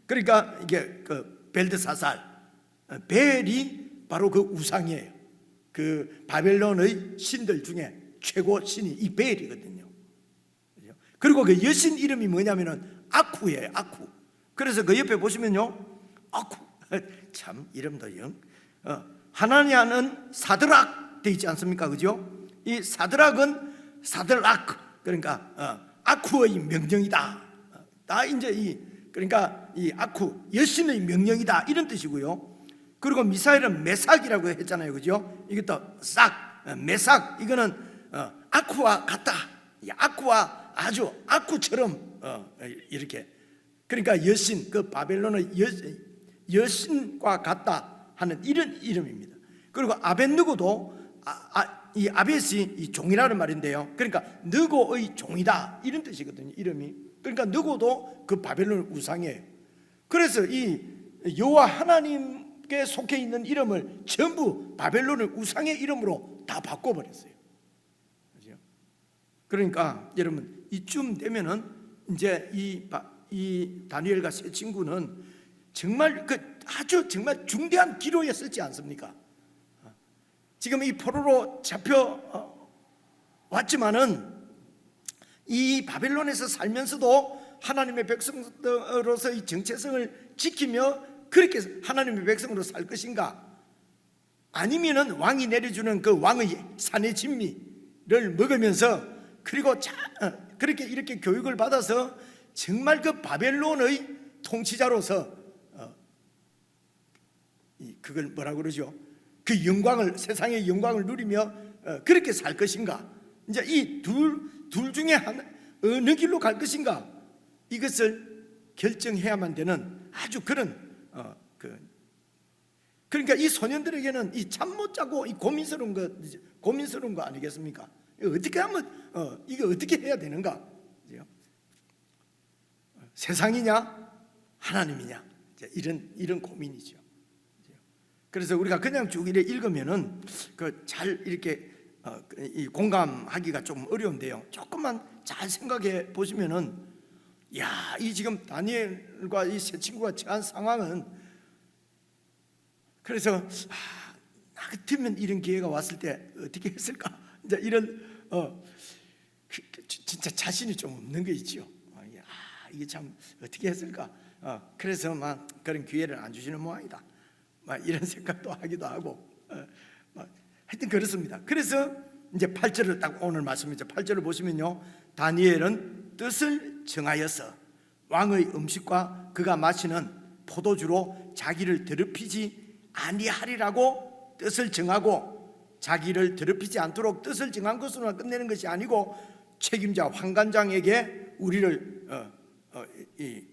그러니까 이게 그 벨드사살, 벨이 바로 그 우상이에요. 그 바벨론의 신들 중에 최고 신이 이 벨이거든요. 그리고 그 여신 이름이 뭐냐면은 아쿠예요. 아쿠. 그래서 그 옆에 보시면요, 아쿠 참 이름도 영. 하나냐는 사드락 돼 있지 않습니까, 그죠? 이 사드락은 사드락, 그러니까 아쿠의 명령이다. 다 이제 그러니까 이 아쿠 여신의 명령이다 이런 뜻이고요. 그리고 미사엘은 메삭이라고 했잖아요, 그죠? 이것도 싹 메삭, 이거는 아쿠와 같다. 아쿠와 아주 아쿠처럼 이렇게, 그러니까 여신, 그 바벨론의 여신과 같다 하는 이런 이름입니다. 그리고 아벳느고도 이 아벳이 이 종이라는 말인데요, 그러니까 느고의 종이다 이런 뜻이거든요, 이름이. 그러니까 느고도 그 바벨론 우상이에요. 그래서 이 여호와 하나님께 속해 있는 이름을 전부 바벨론의 우상의 이름으로 다 바꿔버렸어요. 그렇죠? 그러니까 여러분 이쯤 되면은 이제 이 다니엘과 세 친구는 정말 아주 정말 중대한 기로였었지 않습니까? 지금 이 포로로 잡혀 왔지만은 이 바벨론에서 살면서도 하나님의 백성으로서의 정체성을 지키며 그렇게 하나님의 백성으로 살 것인가, 아니면은 왕이 내려주는 그 왕의 산의 진미를 먹으면서 그리고 그렇게 이렇게 교육을 받아서 정말 그 바벨론의 통치자로서 그걸 뭐라 그러죠? 그 영광을, 세상의 영광을 누리며 그렇게 살 것인가? 이제 이 둘 중에 어느 길로 갈 것인가? 이것을 결정해야만 되는 아주 그런 그러니까 이 소년들에게는 이 잠 못 자고 이 고민스러운 거 아니겠습니까? 어떻게 하면 이거 어떻게 해야 되는가? 세상이냐 하나님이냐, 이런 고민이죠. 그래서 우리가 그냥 쭉 이렇게 읽으면은 잘 이렇게 공감하기가 좀 어려운데요, 조금만 잘 생각해 보시면은, 야, 이 지금 다니엘과 이 세 친구가 처한 상황은, 그래서 나 같으면 이런 기회가 왔을 때 어떻게 했을까? 이제 이런 진짜 자신이 좀 없는 거 있죠. 이게 참 어떻게 했을까? 그래서 막 그런 기회를 안 주시는 모양이다, 막 이런 생각도 하기도 하고, 하여튼 그렇습니다. 그래서 이제 8절을 딱 오늘 말씀이죠. 8절을 보시면요, 다니엘은 뜻을 정하여서 왕의 음식과 그가 마시는 포도주로 자기를 더럽히지 아니하리라고 뜻을 정하고, 자기를 더럽히지 않도록 뜻을 정한 것으로만 끝내는 것이 아니고 책임자 환관장에게 우리를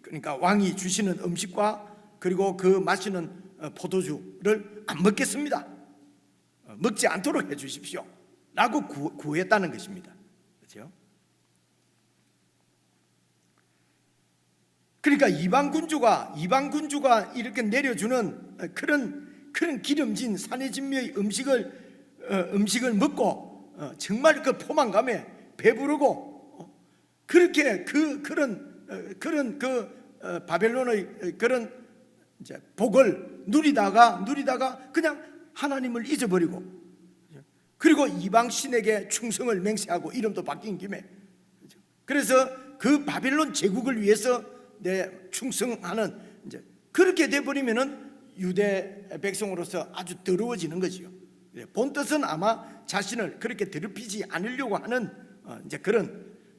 그러니까 왕이 주시는 음식과 그리고 그 마시는 포도주를 안 먹겠습니다, 먹지 않도록 해주십시오 라고 구했다는 것입니다. 그렇죠? 그러니까 이방 군주가 이렇게 내려주는 그런 기름진 산의 진미의 음식을 음식을 먹고 정말 그 포만감에 배부르고 그렇게 그런 바벨론의 그런 이제 복을 누리다가 그냥 하나님을 잊어버리고, 그리고 이방 신에게 충성을 맹세하고 이름도 바뀐 김에, 그래서 그 바벨론 제국을 위해서 내 충성하는, 이제 그렇게 돼 버리면은 유대 백성으로서 아주 더러워지는 거지요. 본 뜻은 아마 자신을 그렇게 더럽히지 않으려고 하는 이제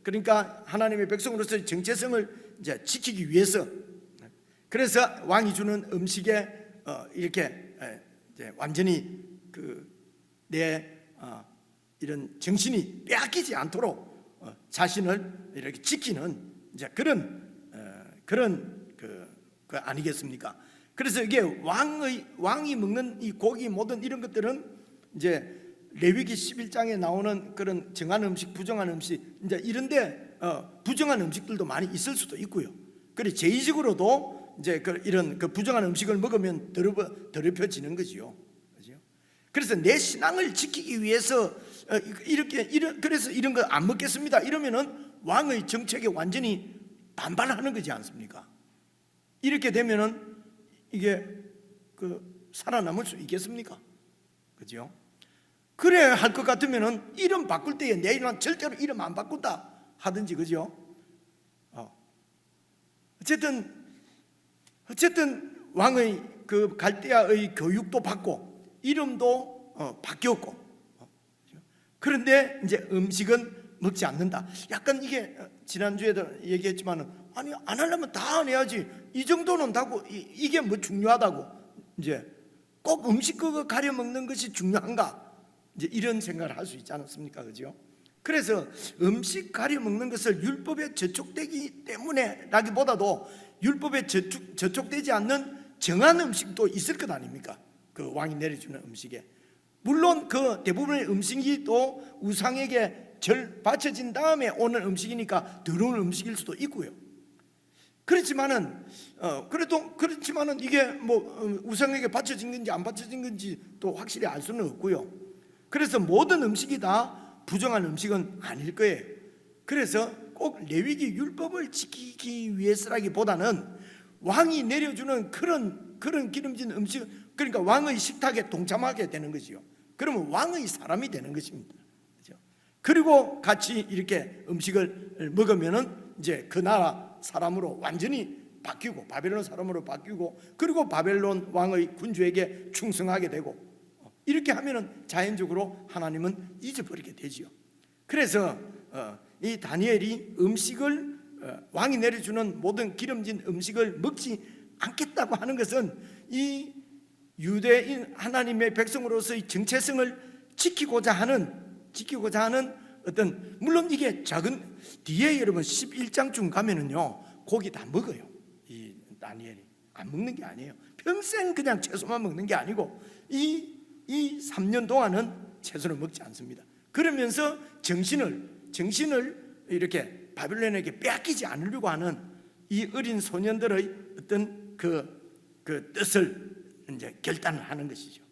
그러니까 하나님의 백성으로서의 정체성을 이제 지키기 위해서, 그래서 왕이 주는 음식에 이렇게 이제 완전히 내 이런 정신이 빼앗기지 않도록 자신을 이렇게 지키는 이제 그런 그 아니겠습니까? 그래서 이게 왕이 먹는 이 고기 모든 이런 것들은 이제 레위기 11장에 나오는 그런 정한 음식, 부정한 음식, 이제 이런데 부정한 음식들도 많이 있을 수도 있고요. 그래 제의적으로도 이제 이런 부정한 음식을 먹으면 더럽혀지는 거지요. 그래서 내 신앙을 지키기 위해서 그래서 이런 거 안 먹겠습니다 이러면은 왕의 정책에 완전히 반발하는 거지 않습니까? 이렇게 되면은 이게 살아남을 수 있겠습니까? 그죠? 그래야 할 것 같으면은 이름 바꿀 때에 내일은 절대로 이름 안 바꾼다 하든지, 그죠? 어쨌든 왕의 그 갈대아의 교육도 받고 이름도 바뀌었고, 그런데 이제 음식은 먹지 않는다. 약간 이게 지난주에도 얘기했지만은 아니 안 하려면 다 안 해야지, 이 정도는 다고 이게 뭐 중요하다고, 이제 꼭 음식 그거 가려 먹는 것이 중요한가, 이제 이런 생각을 할 수 있지 않습니까? 그죠? 그래서 음식 가려 먹는 것을 율법에 저촉되기 때문에라기보다도 율법에 저촉되지 않는 정한 음식도 있을 것 아닙니까? 그 왕이 내려주는 음식에, 물론 그 대부분의 음식이 또 우상에게 절 바쳐진 다음에 오는 음식이니까 더러운 음식일 수도 있고요. 그렇지만은 이게 뭐 우상에게 바쳐진 건지 안 바쳐진 건지 또 확실히 알 수는 없고요. 그래서 모든 음식이 다 부정한 음식은 아닐 거예요. 그래서 꼭 레위기 율법을 지키기 위해서라기보다는 왕이 내려주는 그런 기름진 음식, 그러니까 왕의 식탁에 동참하게 되는 거지요. 그러면 왕의 사람이 되는 것입니다. 그렇죠? 그리고 같이 이렇게 음식을 먹으면은 이제 그 나라 사람으로 완전히 바뀌고, 바벨론 사람으로 바뀌고, 그리고 바벨론 왕의 군주에게 충성하게 되고, 이렇게 하면은 자연적으로 하나님은 잊어버리게 되지요. 그래서 이 다니엘이 음식을 왕이 내려주는 모든 기름진 음식을 먹지 않겠다고 하는 것은 이 유대인 하나님의 백성으로서의 정체성을 지키고자 하는 어떤, 물론 이게 작은 뒤에 여러분 11장쯤 가면은요 고기 다 먹어요. 이 다니엘이 안 먹는 게 아니에요. 평생 그냥 채소만 먹는 게 아니고 이 3년 동안은 채소를 먹지 않습니다. 그러면서 정신을 이렇게 바벨론에게 빼앗기지 않으려고 하는 이 어린 소년들의 어떤 그 뜻을 이제 결단을 하는 것이죠.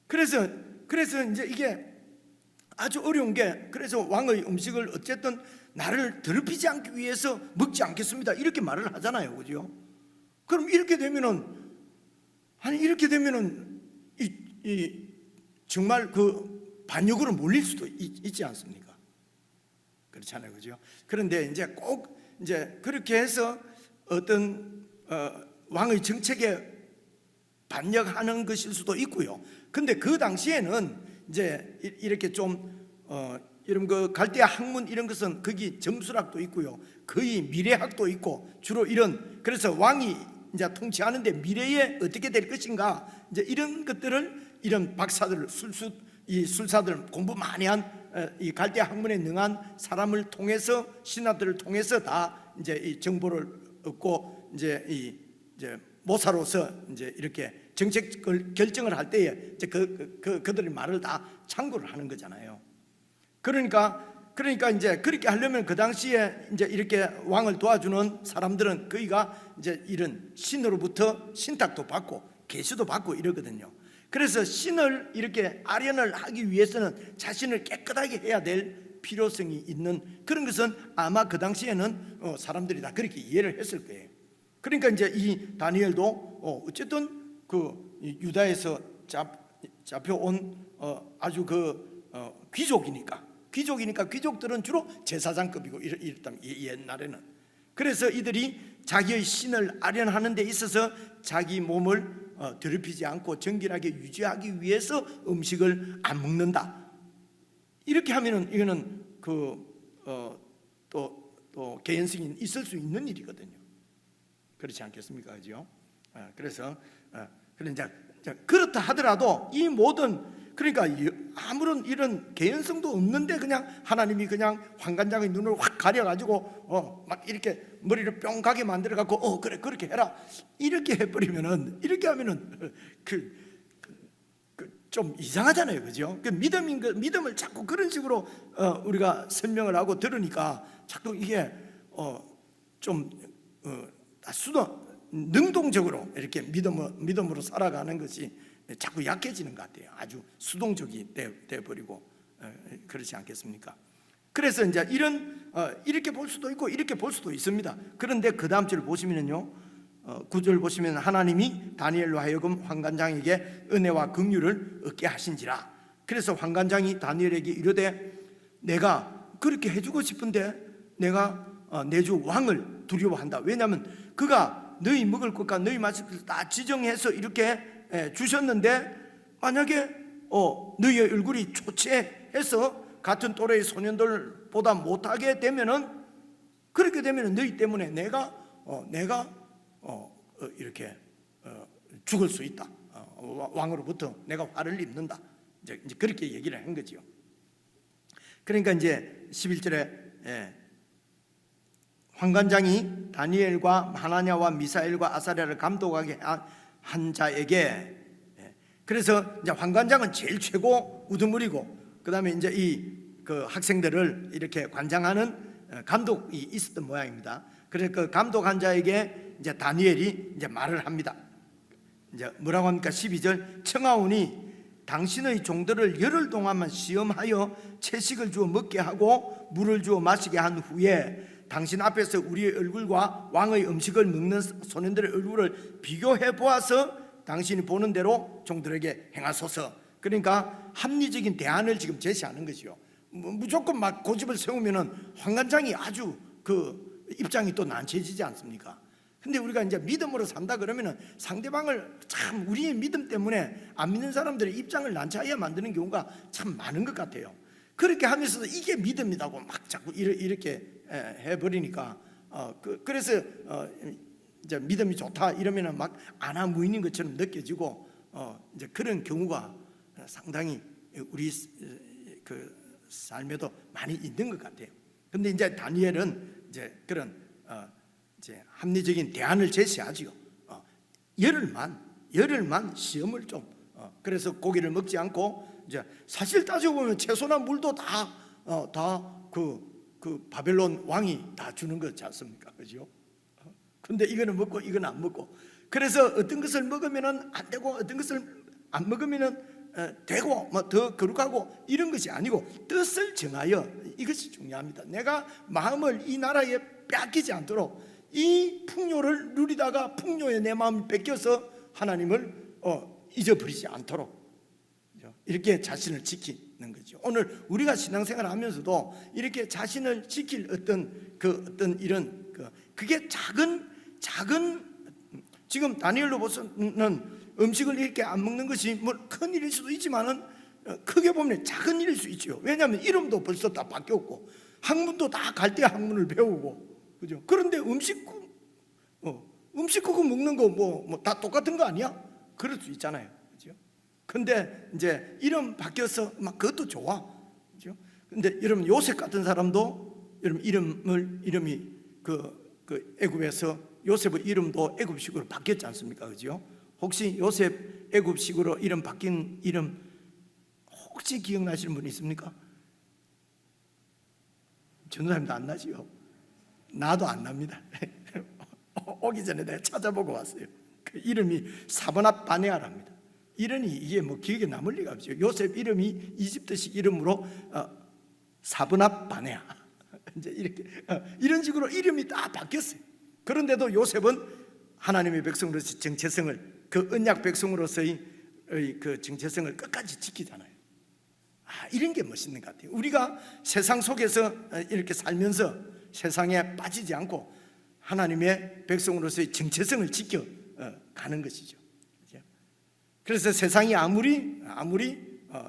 그래서 이제 이게 아주 어려운 게, 그래서 왕의 음식을 어쨌든 나를 더럽히지 않기 위해서 먹지 않겠습니다 이렇게 말을 하잖아요, 그죠? 그럼 이렇게 되면은 정말 그 반역으로 몰릴 수도 있지 않습니까? 그렇잖아요, 그죠? 그런데 이제 꼭 이제 그렇게 해서 어떤 왕의 정책에 반역하는 것일 수도 있고요. 근데 그 당시에는 이제 이렇게 좀 이런 그 갈대아 학문 이런 것은 거기 점수학도 있고요, 거의 미래학도 있고, 주로 이런, 그래서 왕이 이제 통치하는데 미래에 어떻게 될 것인가, 이제 이런 것들을 이런 박사들, 술사들, 공부 많이 한 이 갈대아 학문에 능한 사람을 통해서, 신하들을 통해서 다 이제 이 정보를 얻고 이제 모사로서 이제 이렇게 정책 결정을 할 때에 이제 그들의 말을 다 참고를 하는 거잖아요. 그러니까 이제 그렇게 하려면 그 당시에 이제 이렇게 왕을 도와주는 사람들은 거기가 이제 이런 신으로부터 신탁도 받고 계시도 받고 이러거든요. 그래서 신을 이렇게 아련을 하기 위해서는 자신을 깨끗하게 해야 될 필요성이 있는 그런 것은 아마 그 당시에는 사람들이 다 그렇게 이해를 했을 거예요. 그러니까 이제 이 다니엘도 어쨌든 그 유다에서 잡혀온 아주 귀족이니까 귀족들은 주로 제사장급이고 이랬다면 옛날에는. 그래서 이들이 자기의 신을 아련하는 데 있어서 자기 몸을 더럽히지 않고 정결하게 유지하기 위해서 음식을 안 먹는다. 이렇게 하면은 이거는 또 개연성이 있을 수 있는 일이거든요. 그렇지 않겠습니까, 그죠? 그래서 그렇다 하더라도 이 모든 그러니까 아무런 이런 개연성도 없는데 그냥 하나님이 그냥 환관장의 눈을 확 가려가지고 막 이렇게 머리를 뿅 가게 만들어갖고 그래 그렇게 해라 이렇게 해버리면은 이렇게 하면은 좀 이상하잖아요, 그죠? 그 믿음을 자꾸 그런 식으로 우리가 설명을 하고 들으니까 자꾸 이게 좀 능동적으로 이렇게 믿음으로 살아가는 것이 자꾸 약해지는 것 같아요. 아주 수동적이 돼버리고 그렇지 않겠습니까? 그래서 이제 이렇게 볼 수도 있고 이렇게 볼 수도 있습니다. 그런데 그 다음 절 보시면요, 9절 보시면 하나님이 다니엘로 하여금 환관장에게 은혜와 긍휼을 얻게 하신지라. 그래서 환관장이 다니엘에게 이르되 내가 그렇게 해주고 싶은데 내가 내 주 왕을 두려워한다. 왜냐하면 그가 너희 먹을 것과 너희 마실 것을 다 지정해서 이렇게 주셨는데 만약에 너희의 얼굴이 초췌해서 같은 또래의 소년들보다 못하게 되면은 그렇게 되면은 너희 때문에 내가 이렇게 죽을 수 있다. 왕으로부터 내가 화를 입는다. 이제 그렇게 얘기를 한 거죠. 그러니까 이제 11절에 환관장이 다니엘과 하나냐와 미사엘과 아사랴를 감독하게 한 자에게, 그래서 이제 환관장은 제일 최고 우두머리고 그 다음에 이제 그 학생들을 이렇게 관장하는 감독이 있었던 모양입니다. 그래서 그 감독한 자에게 이제 다니엘이 이제 말을 합니다. 이제 뭐라고 합니까? 12절 청하오니 당신의 종들을 열흘 동안만 시험하여 채식을 주어 먹게 하고 물을 주어 마시게 한 후에 당신 앞에서 우리의 얼굴과 왕의 음식을 먹는 소년들의 얼굴을 비교해 보아서 당신이 보는 대로 종들에게 행하소서. 그러니까 합리적인 대안을 지금 제시하는 것이요. 무조건 막 고집을 세우면은 환관장이 아주 그 입장이 또 난처해지지 않습니까? 근데 우리가 이제 믿음으로 산다 그러면은 상대방을 참 우리의 믿음 때문에 안 믿는 사람들의 입장을 난처하게 만드는 경우가 참 많은 것 같아요. 그렇게 하면서도 이게 믿음이라고 막 자꾸 이렇게 해버리니까 그래서 이제 믿음이 좋다 이러면은 막 안하무인인 것처럼 느껴지고 이제 그런 경우가 상당히 우리 그 삶에도 많이 있는 것 같아요. 근데 이제 다니엘은 이제 그런 이제 합리적인 대안을 제시하지요. 열흘만 시험을 좀 그래서 고기를 먹지 않고 이제 사실 따지고 보면 채소나 물도 다 그 바벨론 왕이 다 주는 거지 않습니까? 그죠? 근데 이거는 먹고 이건 안 먹고 그래서 어떤 것을 먹으면은 안 되고 어떤 것을 안 먹으면은 되고 뭐 더 거룩하고 이런 것이 아니고 뜻을 정하여 이것이 중요합니다. 내가 마음을 이 나라에 뺏기지 않도록 이 풍요를 누리다가 풍요에 내 마음을 뺏겨서 하나님을 잊어버리지 않도록 이렇게 자신을 지키는 거죠. 오늘 우리가 신앙생활을 하면서도 이렇게 자신을 지킬 어떤 이런 그게 작은 지금 다니엘로 보서는 음식을 이렇게 안 먹는 것이 뭐 큰 일일 수도 있지만은 크게 보면 작은 일일 수 있죠. 왜냐하면 이름도 벌써 다 바뀌었고 학문도 다 갈대아 학문을 배우고 그죠? 그런데 음식국 먹는 거 뭐 다 똑같은 거 아니야? 그럴 수 있잖아요. 그죠? 근데 이제 이름 바뀌어서 막 그것도 좋아. 그죠? 근데 여러분 요셉 같은 사람도 여러분 이름이 그 애굽에서 요셉의 이름도 애굽식으로 바뀌었지 않습니까? 그죠? 혹시 요셉 애굽식으로 이름 바뀐 이름 혹시 기억나시는 분 있습니까? 전도사님도 안 나지요? 나도 안 납니다. 오기 전에 내가 찾아보고 왔어요. 그 이름이 사브낫 바네아랍니다. 이러니 이게 뭐 기억에 남을 리가 없죠. 요셉 이름이 이집트식 이름으로 사브납 바네아 이제 이렇게 이런 식으로 이름이 다 바뀌었어요. 그런데도 요셉은 하나님의 백성으로서 정체성을, 그 언약 백성으로서의 그 정체성을 끝까지 지키잖아요. 이런 게 멋있는 것 같아요. 우리가 세상 속에서 이렇게 살면서 세상에 빠지지 않고 하나님의 백성으로서의 정체성을 지켜 가는 것이죠. 그래서 세상이 아무리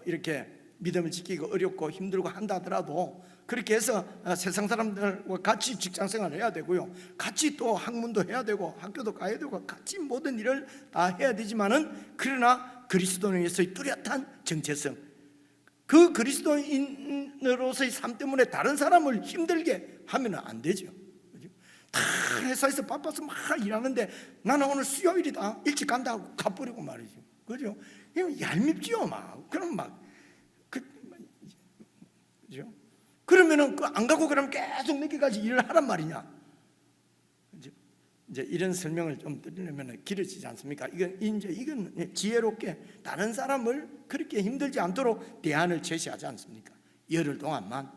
이렇게 믿음을 지키고 어렵고 힘들고 한다 하더라도 그렇게 해서 세상 사람들과 같이 직장생활을 해야 되고요, 같이 또 학문도 해야 되고 학교도 가야 되고 같이 모든 일을 다 해야 되지만은, 그러나 그리스도인으로서의 뚜렷한 정체성, 그 그리스도인으로서의 삶 때문에 다른 사람을 힘들게 하면 안 되죠. 다 회사에서 바빠서 막 일하는데 나는 오늘 수요일이다 일찍 간다 하고 가버리고 말이죠. 그죠? 얄밉지요. 막 그럼 막 그죠? 그러면은 안 가고 그러면 계속 늦게까지 일을 하란 말이냐? 이제 이런 설명을 좀 드리려면 길어지지 않습니까? 이건 지혜롭게 다른 사람을 그렇게 힘들지 않도록 대안을 제시하지 않습니까? 열흘 동안만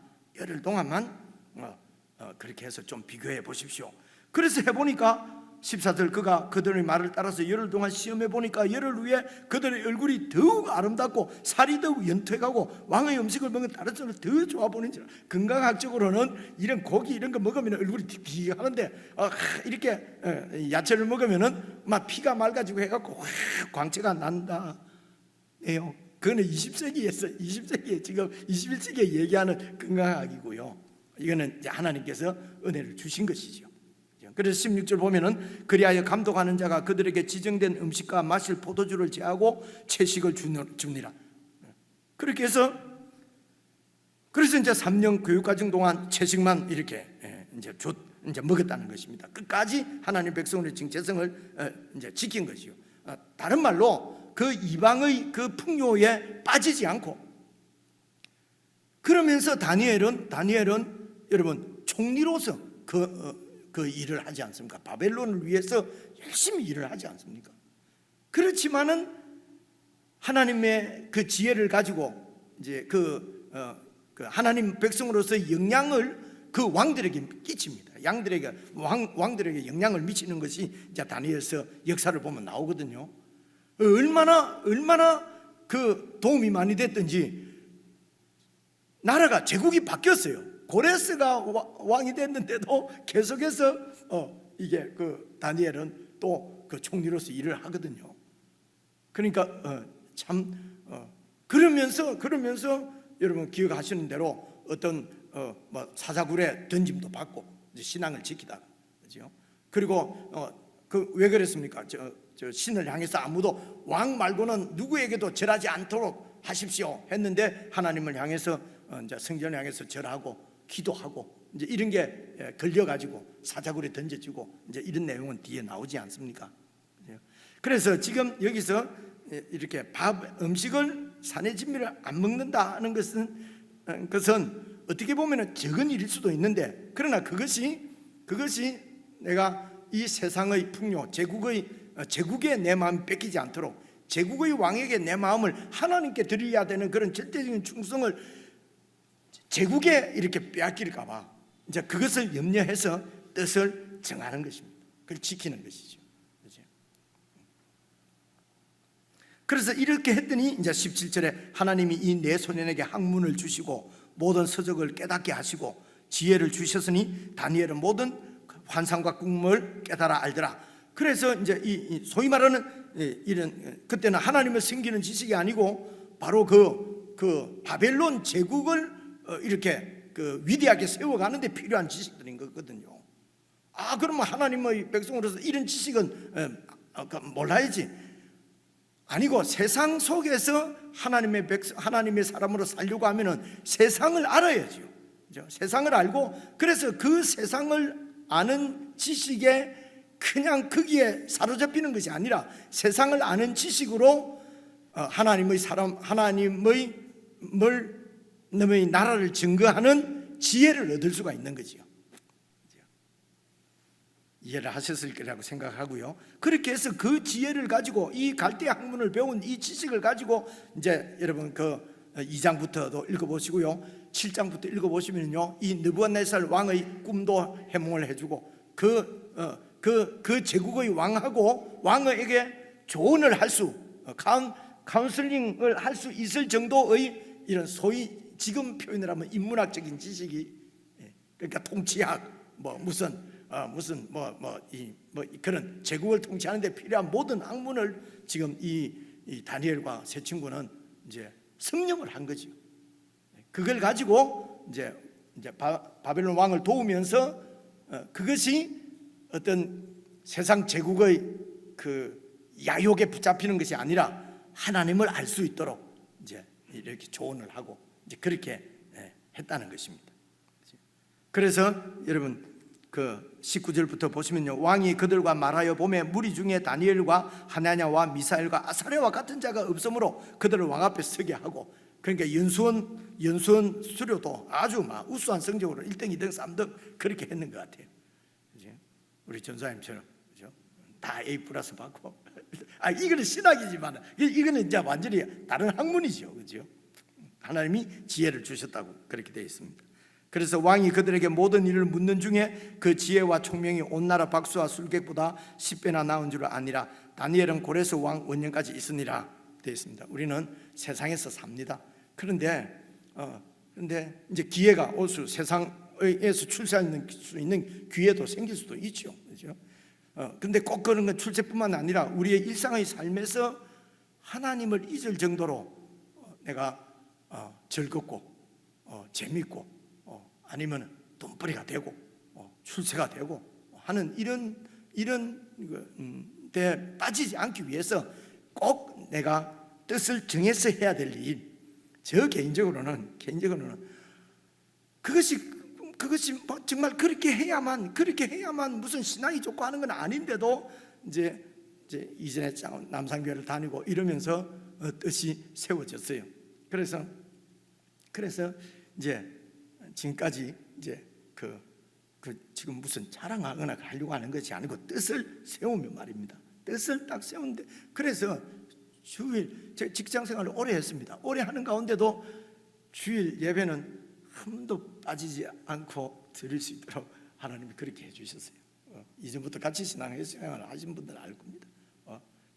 그렇게 해서 좀 비교해 보십시오. 그래서 해보니까 14절, 그가 그들의 말을 따라서 열흘 동안 시험해 보니까 열흘 후에 그들의 얼굴이 더욱 아름답고 살이 더욱 연퇴하고 왕의 음식을 먹은 다른 사람을 더 좋아 보는지라. 건강학적으로는 이런 고기 이런 거 먹으면 얼굴이 비하는데 이렇게 야채를 먹으면은 막 피가 맑아지고 해갖고 광채가 난다. 예요. 그거는 20세기에 지금 21세기에 얘기하는 건강학이고요. 이거는 이제 하나님께서 은혜를 주신 것이죠. 그래서 16절 보면은 그리하여 감독하는 자가 그들에게 지정된 음식과 마실 포도주를 제하고 채식을 줍니다. 그렇게 해서 그래서 이제 3년 교육과정 동안 채식만 이렇게 이제 먹었다는 것입니다. 끝까지 하나님 백성의 정체성을 이제 지킨 것이요. 다른 말로 그 이방의 그 풍요에 빠지지 않고, 그러면서 다니엘은 여러분 총리로서 그 일을 하지 않습니까? 바벨론을 위해서 열심히 일을 하지 않습니까? 그렇지만은 하나님의 그 지혜를 가지고 이제 그 하나님 백성으로서의 영향을 그 왕들에게 끼칩니다. 왕들에게 영향을 미치는 것이 이제 다니엘서 역사를 보면 나오거든요. 얼마나 그 도움이 많이 됐든지 나라가 제국이 바뀌었어요. 고레스가 왕이 됐는데도 계속해서 이게 그 다니엘은 또 그 총리로서 일을 하거든요. 그러니까 그러면서 여러분 기억하시는 대로 어떤 뭐 사자굴에 던짐도 받고 이제 신앙을 지키다가, 그죠? 그리고 왜 그랬습니까? 저 신을 향해서 아무도 왕 말고는 누구에게도 절하지 않도록 하십시오 했는데 하나님을 향해서 이제 성전을 향해서 절하고 기도하고 이제 이런 게 걸려가지고 사자굴에 던져지고 이제 이런 내용은 뒤에 나오지 않습니까? 그래서 지금 여기서 이렇게 음식을 산의 진미를 안 먹는다는 것은 어떻게 보면 적은 일일 수도 있는데, 그러나 그것이 내가 이 세상의 풍요, 제국에 내 마음이 뺏기지 않도록, 제국의 왕에게 내 마음을 하나님께 드려야 되는 그런 절대적인 충성을 제국에 이렇게 빼앗길까 봐 이제 그것을 염려해서 뜻을 정하는 것입니다. 그걸 지키는 것이죠. 그래서 이렇게 했더니 이제 17절에 하나님이 이 네 소년에게 학문을 주시고 모든 서적을 깨닫게 하시고 지혜를 주셨으니 다니엘은 모든 환상과 꿈을 깨달아 알더라. 그래서 이제 이 소위 말하는 이런 그때는 하나님을 섬기는 지식이 아니고 바로 그 바벨론 제국을 이렇게 그 위대하게 세워가는데 필요한 지식들인 거거든요. 그러면 하나님의 백성으로서 이런 지식은 몰라야지. 아니고 세상 속에서 하나님의 사람으로 살려고 하면은 세상을 알아야죠. 그렇죠? 세상을 알고, 그래서 그 세상을 아는 지식에 그냥 거기에 사로잡히는 것이 아니라 세상을 아는 지식으로 하나님의 나라를 증거하는 지혜를 얻을 수가 있는 거죠. 이해를 하셨을 거라고 생각하고요. 그렇게 해서 그 지혜를 가지고 이 갈대 학문을 배운 이 지식을 가지고 이제 여러분 그 2장부터도 읽어보시고요. 7장부터 읽어보시면요, 이 느부갓네살 왕의 꿈도 해몽을 해주고 그 제국의 왕하고 왕에게 조언을 할 수, 카운슬링을 할 수 있을 정도의 이런 소위 지금 표현을 하면 인문학적인 지식이, 그러니까 통치학 무슨 그런 제국을 통치하는데 필요한 모든 학문을 지금 이 다니엘과 세 친구는 이제 성령을 한 거죠. 그걸 가지고 이제 바벨론 왕을 도우면서 그것이 어떤 세상 제국의 그 야욕에 붙잡히는 것이 아니라 하나님을 알 수 있도록 이제 이렇게 조언을 하고 이제 그렇게 했다는 것입니다. 그래서 여러분 그 19절부터 보시면요, 왕이 그들과 말하여 보매 무리 중에 다니엘과 하나냐와 미사엘과 아사랴와 같은 자가 없으므로 그들을 왕 앞에 서게 하고, 그러니까 연수원 수료도 아주 막 우수한 성적으로 1등, 2등, 3등 그렇게 했는 것 같아요. 그죠? 우리 전사님처럼, 그죠? 다 A+ 받고. 이거는 신학이지만 이거는 이제 완전히 다른 학문이죠, 그죠? 하나님이 지혜를 주셨다고 그렇게 되어 있습니다. 그래서 왕이 그들에게 모든 일을 묻는 중에 그 지혜와 총명이 온 나라 박수와 술객보다 10배나 나은 줄 아니라 다니엘은 고레스 왕 원년까지 있으니라 되어 있습니다. 우리는 세상에서 삽니다. 그런데 이제 기회가 올 수, 세상에서 출세할 수 있는 기회도 생길 수도 있죠, 그렇죠? 근데 꼭 그런 건 출세뿐만 아니라 우리의 일상의 삶에서 하나님을 잊을 정도로 내가 즐겁고 재밌고 아니면 돈벌이가 되고 출세가 되고 하는 이런 데 빠지지 않기 위해서 꼭 내가 뜻을 정해서 해야 될 일, 저 개인적으로는 그것이 뭐 정말 그렇게 해야만 무슨 신앙이 좋고 하는 건 아닌데도 이제 이전에 남산교회를 다니고 이러면서 뜻이 세워졌어요. 그래서 이제 지금까지 이제 지금 무슨 자랑하거나 하려고 하는 것이 아니고 뜻을 세우면 말입니다. 뜻을 딱 세우는데, 그래서 주일 제가 직장 생활을 오래 했습니다. 오래 하는 가운데도 주일 예배는 한도 빠지지 않고 드릴 수 있도록 하나님이 그렇게 해주셨어요. 이전부터 같이 신앙생활을 하신 분들은 알 겁니다.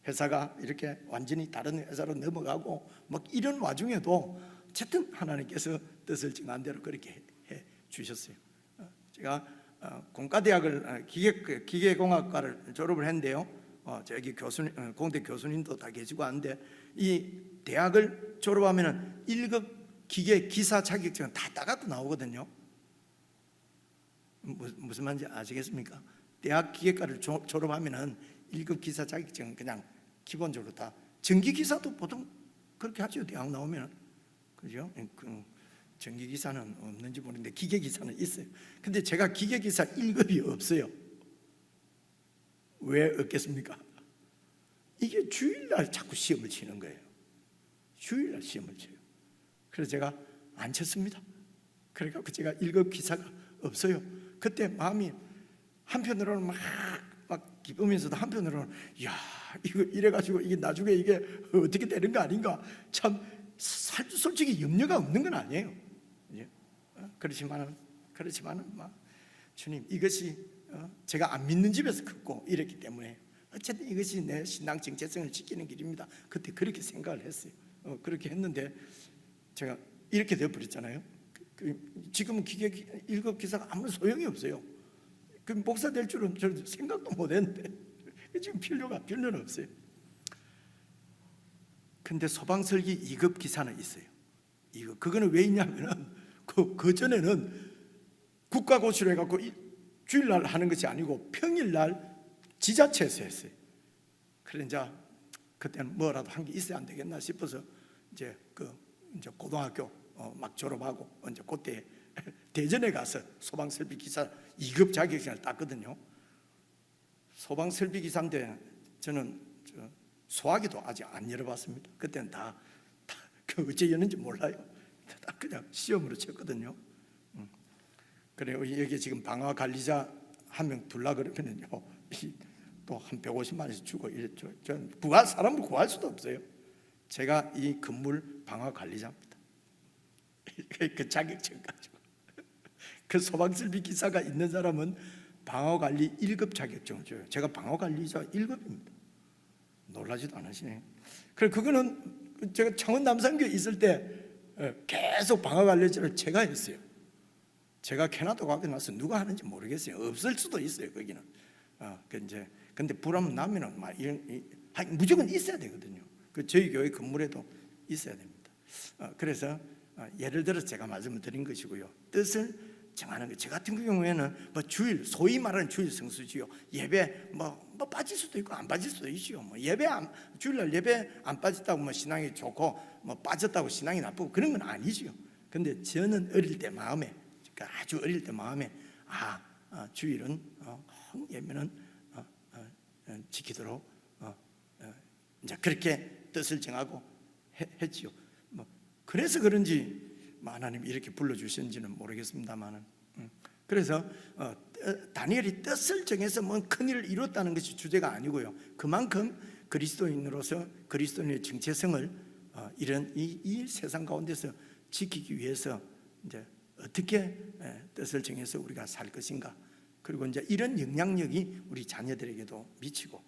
회사가 이렇게 완전히 다른 회사로 넘어가고 막 이런 와중에도 어쨌든 하나님께서 뜻을 정한 대로 그렇게 해 주셨어요. 제가 공과대학을 기계공학과를 졸업을 했는데요. 저기 공대 교수님도 다 계시고 하는데, 이 대학을 졸업하면은 1급 기계 기사 자격증은 다 따갖고 나오거든요. 무슨 말인지 아시겠습니까? 대학 기계과를 졸업하면은 1급 기사 자격증은 그냥 기본적으로 다, 전기 기사도 보통 그렇게 하죠. 대학 나오면은, 그죠? 전기 기사는 없는지 모르는데 기계 기사는 있어요. 근데 제가 기계 기사 1급이 없어요. 왜 없겠습니까? 이게 주일날 자꾸 시험을 치는 거예요. 주일날 시험을 쳐요. 그래서 제가 안 쳤습니다. 그래갖고 제가 1급 기사가 없어요. 그때 마음이 한편으로는 막 기쁘면서도 한편으로는 이거 이래가지고 이게 나중에 이게 어떻게 되는 거 아닌가, 참 솔직히 염려가 없는 건 아니에요. 그렇지만은 주님, 이것이 제가 안 믿는 집에서 컸고 이랬기 때문에 어쨌든 이것이 내 신앙 정체성을 지키는 길입니다. 그때 그렇게 생각을 했어요. 그렇게 했는데 제가 이렇게 되어버렸잖아요. 지금은 기계 1급 기사가 아무 소용이 없어요. 그 목사 될 줄은 저 생각도 못했는데 지금 필요는 없어요. 근데 소방설계 2급 기사는 있어요. 그거는 왜 있냐면은 그 전에는 국가고시로 해갖고 주일날 하는 것이 아니고 평일날 지자체에서 했어요. 그래 이제 그때는 뭐라도 한 게 있어야 안 되겠나 싶어서 이제 고등학교 막 졸업하고 이제 그때 대전에 가서 소방설비 기사 2급 자격증을 땄거든요. 소방설비 기사인데 저는 소화기도 아직 안 열어봤습니다. 그때는 다 어째였는지 몰라요. 다 그냥 시험으로 쳤거든요. 그래요. 여기 지금 방화관리자 한 명 둘라 그러면은요 또 한 150만 원씩 주고 이랬죠. 전 사람을 구할 수도 없어요. 제가 이 건물 방화 관리자입니다. 그 자격증 가지고 그 소방설비 기사가 있는 사람은 방화관리 1급 자격증을 줘요. 제가 방화관리자 1급입니다. 놀라지도 않으시네요. 그래 그거는 제가 창원 남산교에 있을 때 계속 방화관리자를 제가 했어요. 제가 캐나다 가고 나서 누가 하는지 모르겠어요. 없을 수도 있어요 거기는. 근데 불하면 나면은 막 무조건 있어야 되거든요. 그 저희 교회 건물에도 있어야 됩니다. 그래서 예를 들어서 제가 말씀을 드린 것이고요. 뜻을 정하는 것. 저 같은 경우에는 뭐 주일, 소위 말하는 주일 성수지요. 예배 뭐 빠질 수도 있고 안 빠질 수도 있죠. 뭐 주일날 예배 안 빠졌다고 뭐 신앙이 좋고 뭐 빠졌다고 신앙이 나쁘고 그런 건 아니죠. 근데 저는 어릴 때 마음에, 그러니까 아주 어릴 때 마음에 주일은 예배는 지키도록 이제 그렇게 뜻을 정하고 했지요. 뭐 그래서 그런지 하나님이 이렇게 불러주셨는지는 모르겠습니다만은 그래서 다니엘이 뜻을 정해서 뭐 큰일을 이뤘다는 것이 주제가 아니고요. 그만큼 그리스도인으로서 그리스도인의 정체성을 이런 이 세상 가운데서 지키기 위해서 이제 어떻게 뜻을 정해서 우리가 살 것인가. 그리고 이제 이런 영향력이 우리 자녀들에게도 미치고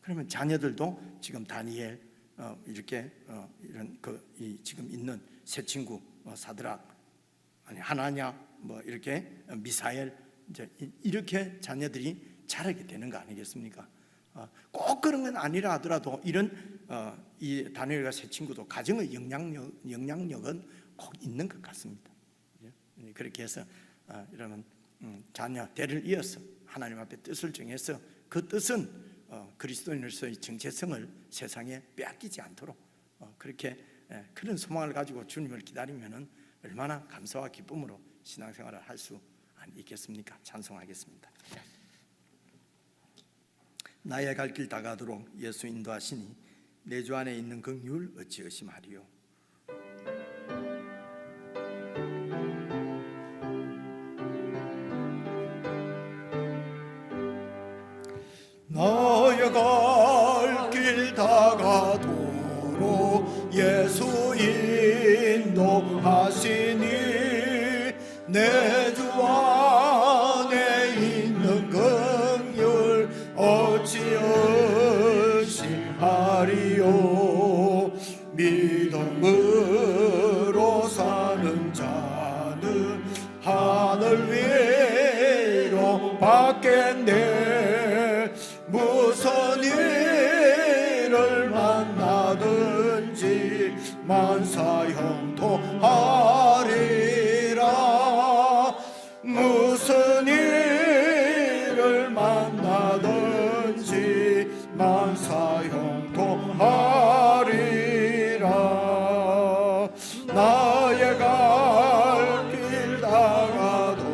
그러면 자녀들도 지금 다니엘 이렇게 이런 지금 있는 새 친구 사드락 아니 하나냐 뭐 이렇게 미사엘 이제 이렇게 자녀들이 자라게 되는 거 아니겠습니까? 꼭 그런 건 아니라 하더라도 이런 이 다니엘과 새 친구도 가정의 영향력은 꼭 있는 것 같습니다. 그렇게 해서 이러면 자녀 대를 이어서 하나님 앞에 뜻을 정해서 그 뜻은 그리스도인으로서의 정체성을 세상에 빼앗기지 않도록 그렇게 그런 소망을 가지고 주님을 기다리면은 얼마나 감사와 기쁨으로 신앙생활을 할 수 있겠습니까? 찬송하겠습니다. 나의 갈 길 다가도록 예수 인도하시니 내 주 안에 있는 긍휼 어찌 의심하리요. 나의 갈 길 다가도록 예수 인도하시니 내 주 안에 있는 긍휼 어찌 의심하리요. 믿음으로 사는 자는 하늘 위로 받겠네. 무슨 일을 만나든지 만사형통하리라. 무슨 일을 만나든지 만사형통하리라. 나의 갈 길 다가도록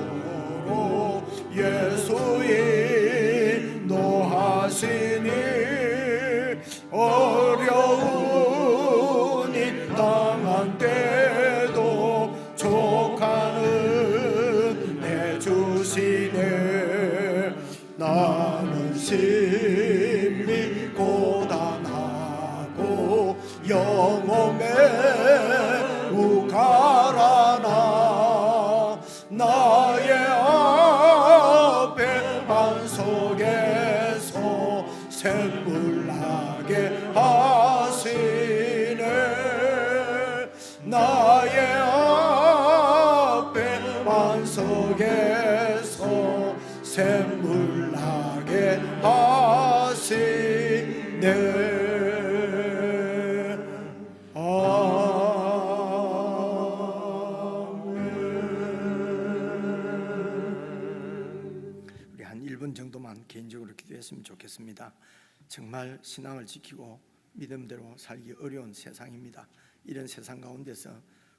예수 인도하시니 어려우니 당한 때도 족하는 내 주시네. 나는 심히 고단하고 영혼에 매우 가라나. 나의 앞에 반석에서 샘물 나게 하시네. 나의 앞에 반석에서 샘물 나게 하시네. 우리 한 1분 정도만 개인적으로 기도했으면 좋겠습니다. 정말 신앙을 지키고 믿음대로 살기 어려운 세상입니다. 이런 세상 가운데서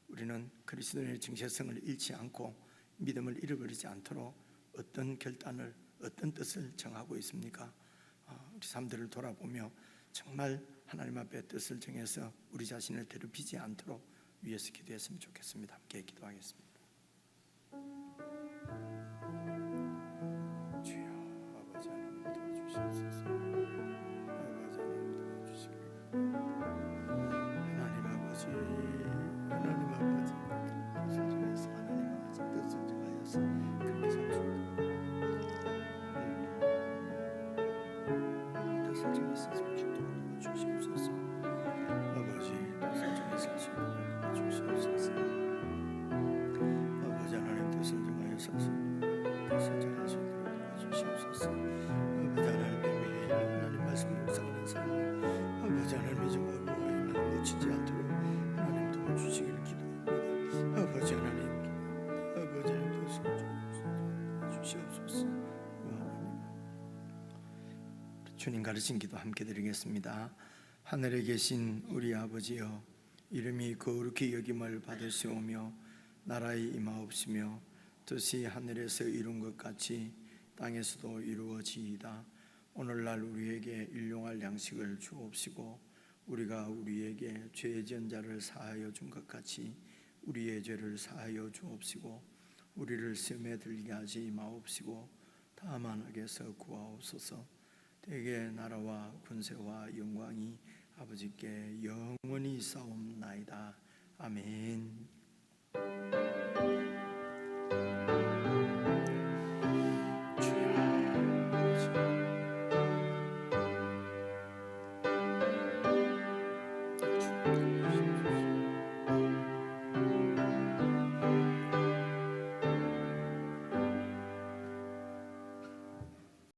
우리는 그리스도의 정체성을 잃지 않고 믿음을 잃어버리지 않도록 어떤 결단을 어떤 뜻을 정하고 있습니까? 우리 삶들을 돌아보며 정말 하나님 앞에 뜻을 정해서 우리 자신을 괴롭히지 않도록 위해서 기도했으면 좋겠습니다. 함께 기도하겠습니다. 주여. 주시옵소서. 아버지 하나님 도와주시길 하나님 아버지 뜻을 정해서 하나님 아버지 뜻을 정하여서 그렇게 삼십니다. 뜻을 정해서 삼십도록 도와주시옵소서. 아버지 뜻을 정해서 삼십도록 도와주시옵소서. 아버지 하나님 뜻을 정하여서 뜻을 정하시도록 도와주시옵소서. 아버지 하나님의 매일 하나님 말씀 묵상하는 삶을 아버지 하나님의 정말 놓치지 않도록 하나님 도와주시기를 기도합니다. 아버지 하나님 뜻을 도와주시옵소서. 하나님 주님 가르친 기도 함께 드리겠습니다. 하늘에 계신 우리 아버지여, 이름이 거룩히 여김을 받으시오며 나라의 임하옵시며 뜻이 하늘에서 이룬 것 같이 땅에서도 이루어지이다. 오늘날 우리에게 일용할 양식을 주옵시고 우리가 우리에게 죄 지은 자를 사하여 준 것 같이 우리의 죄를 사하여 주옵시고 우리를 시험에 들게 하지 마옵시고 다만 악에서 구하옵소서. 대개 나라와 군세와 영광이 아버지께 영원히 싸움나이다. 아멘.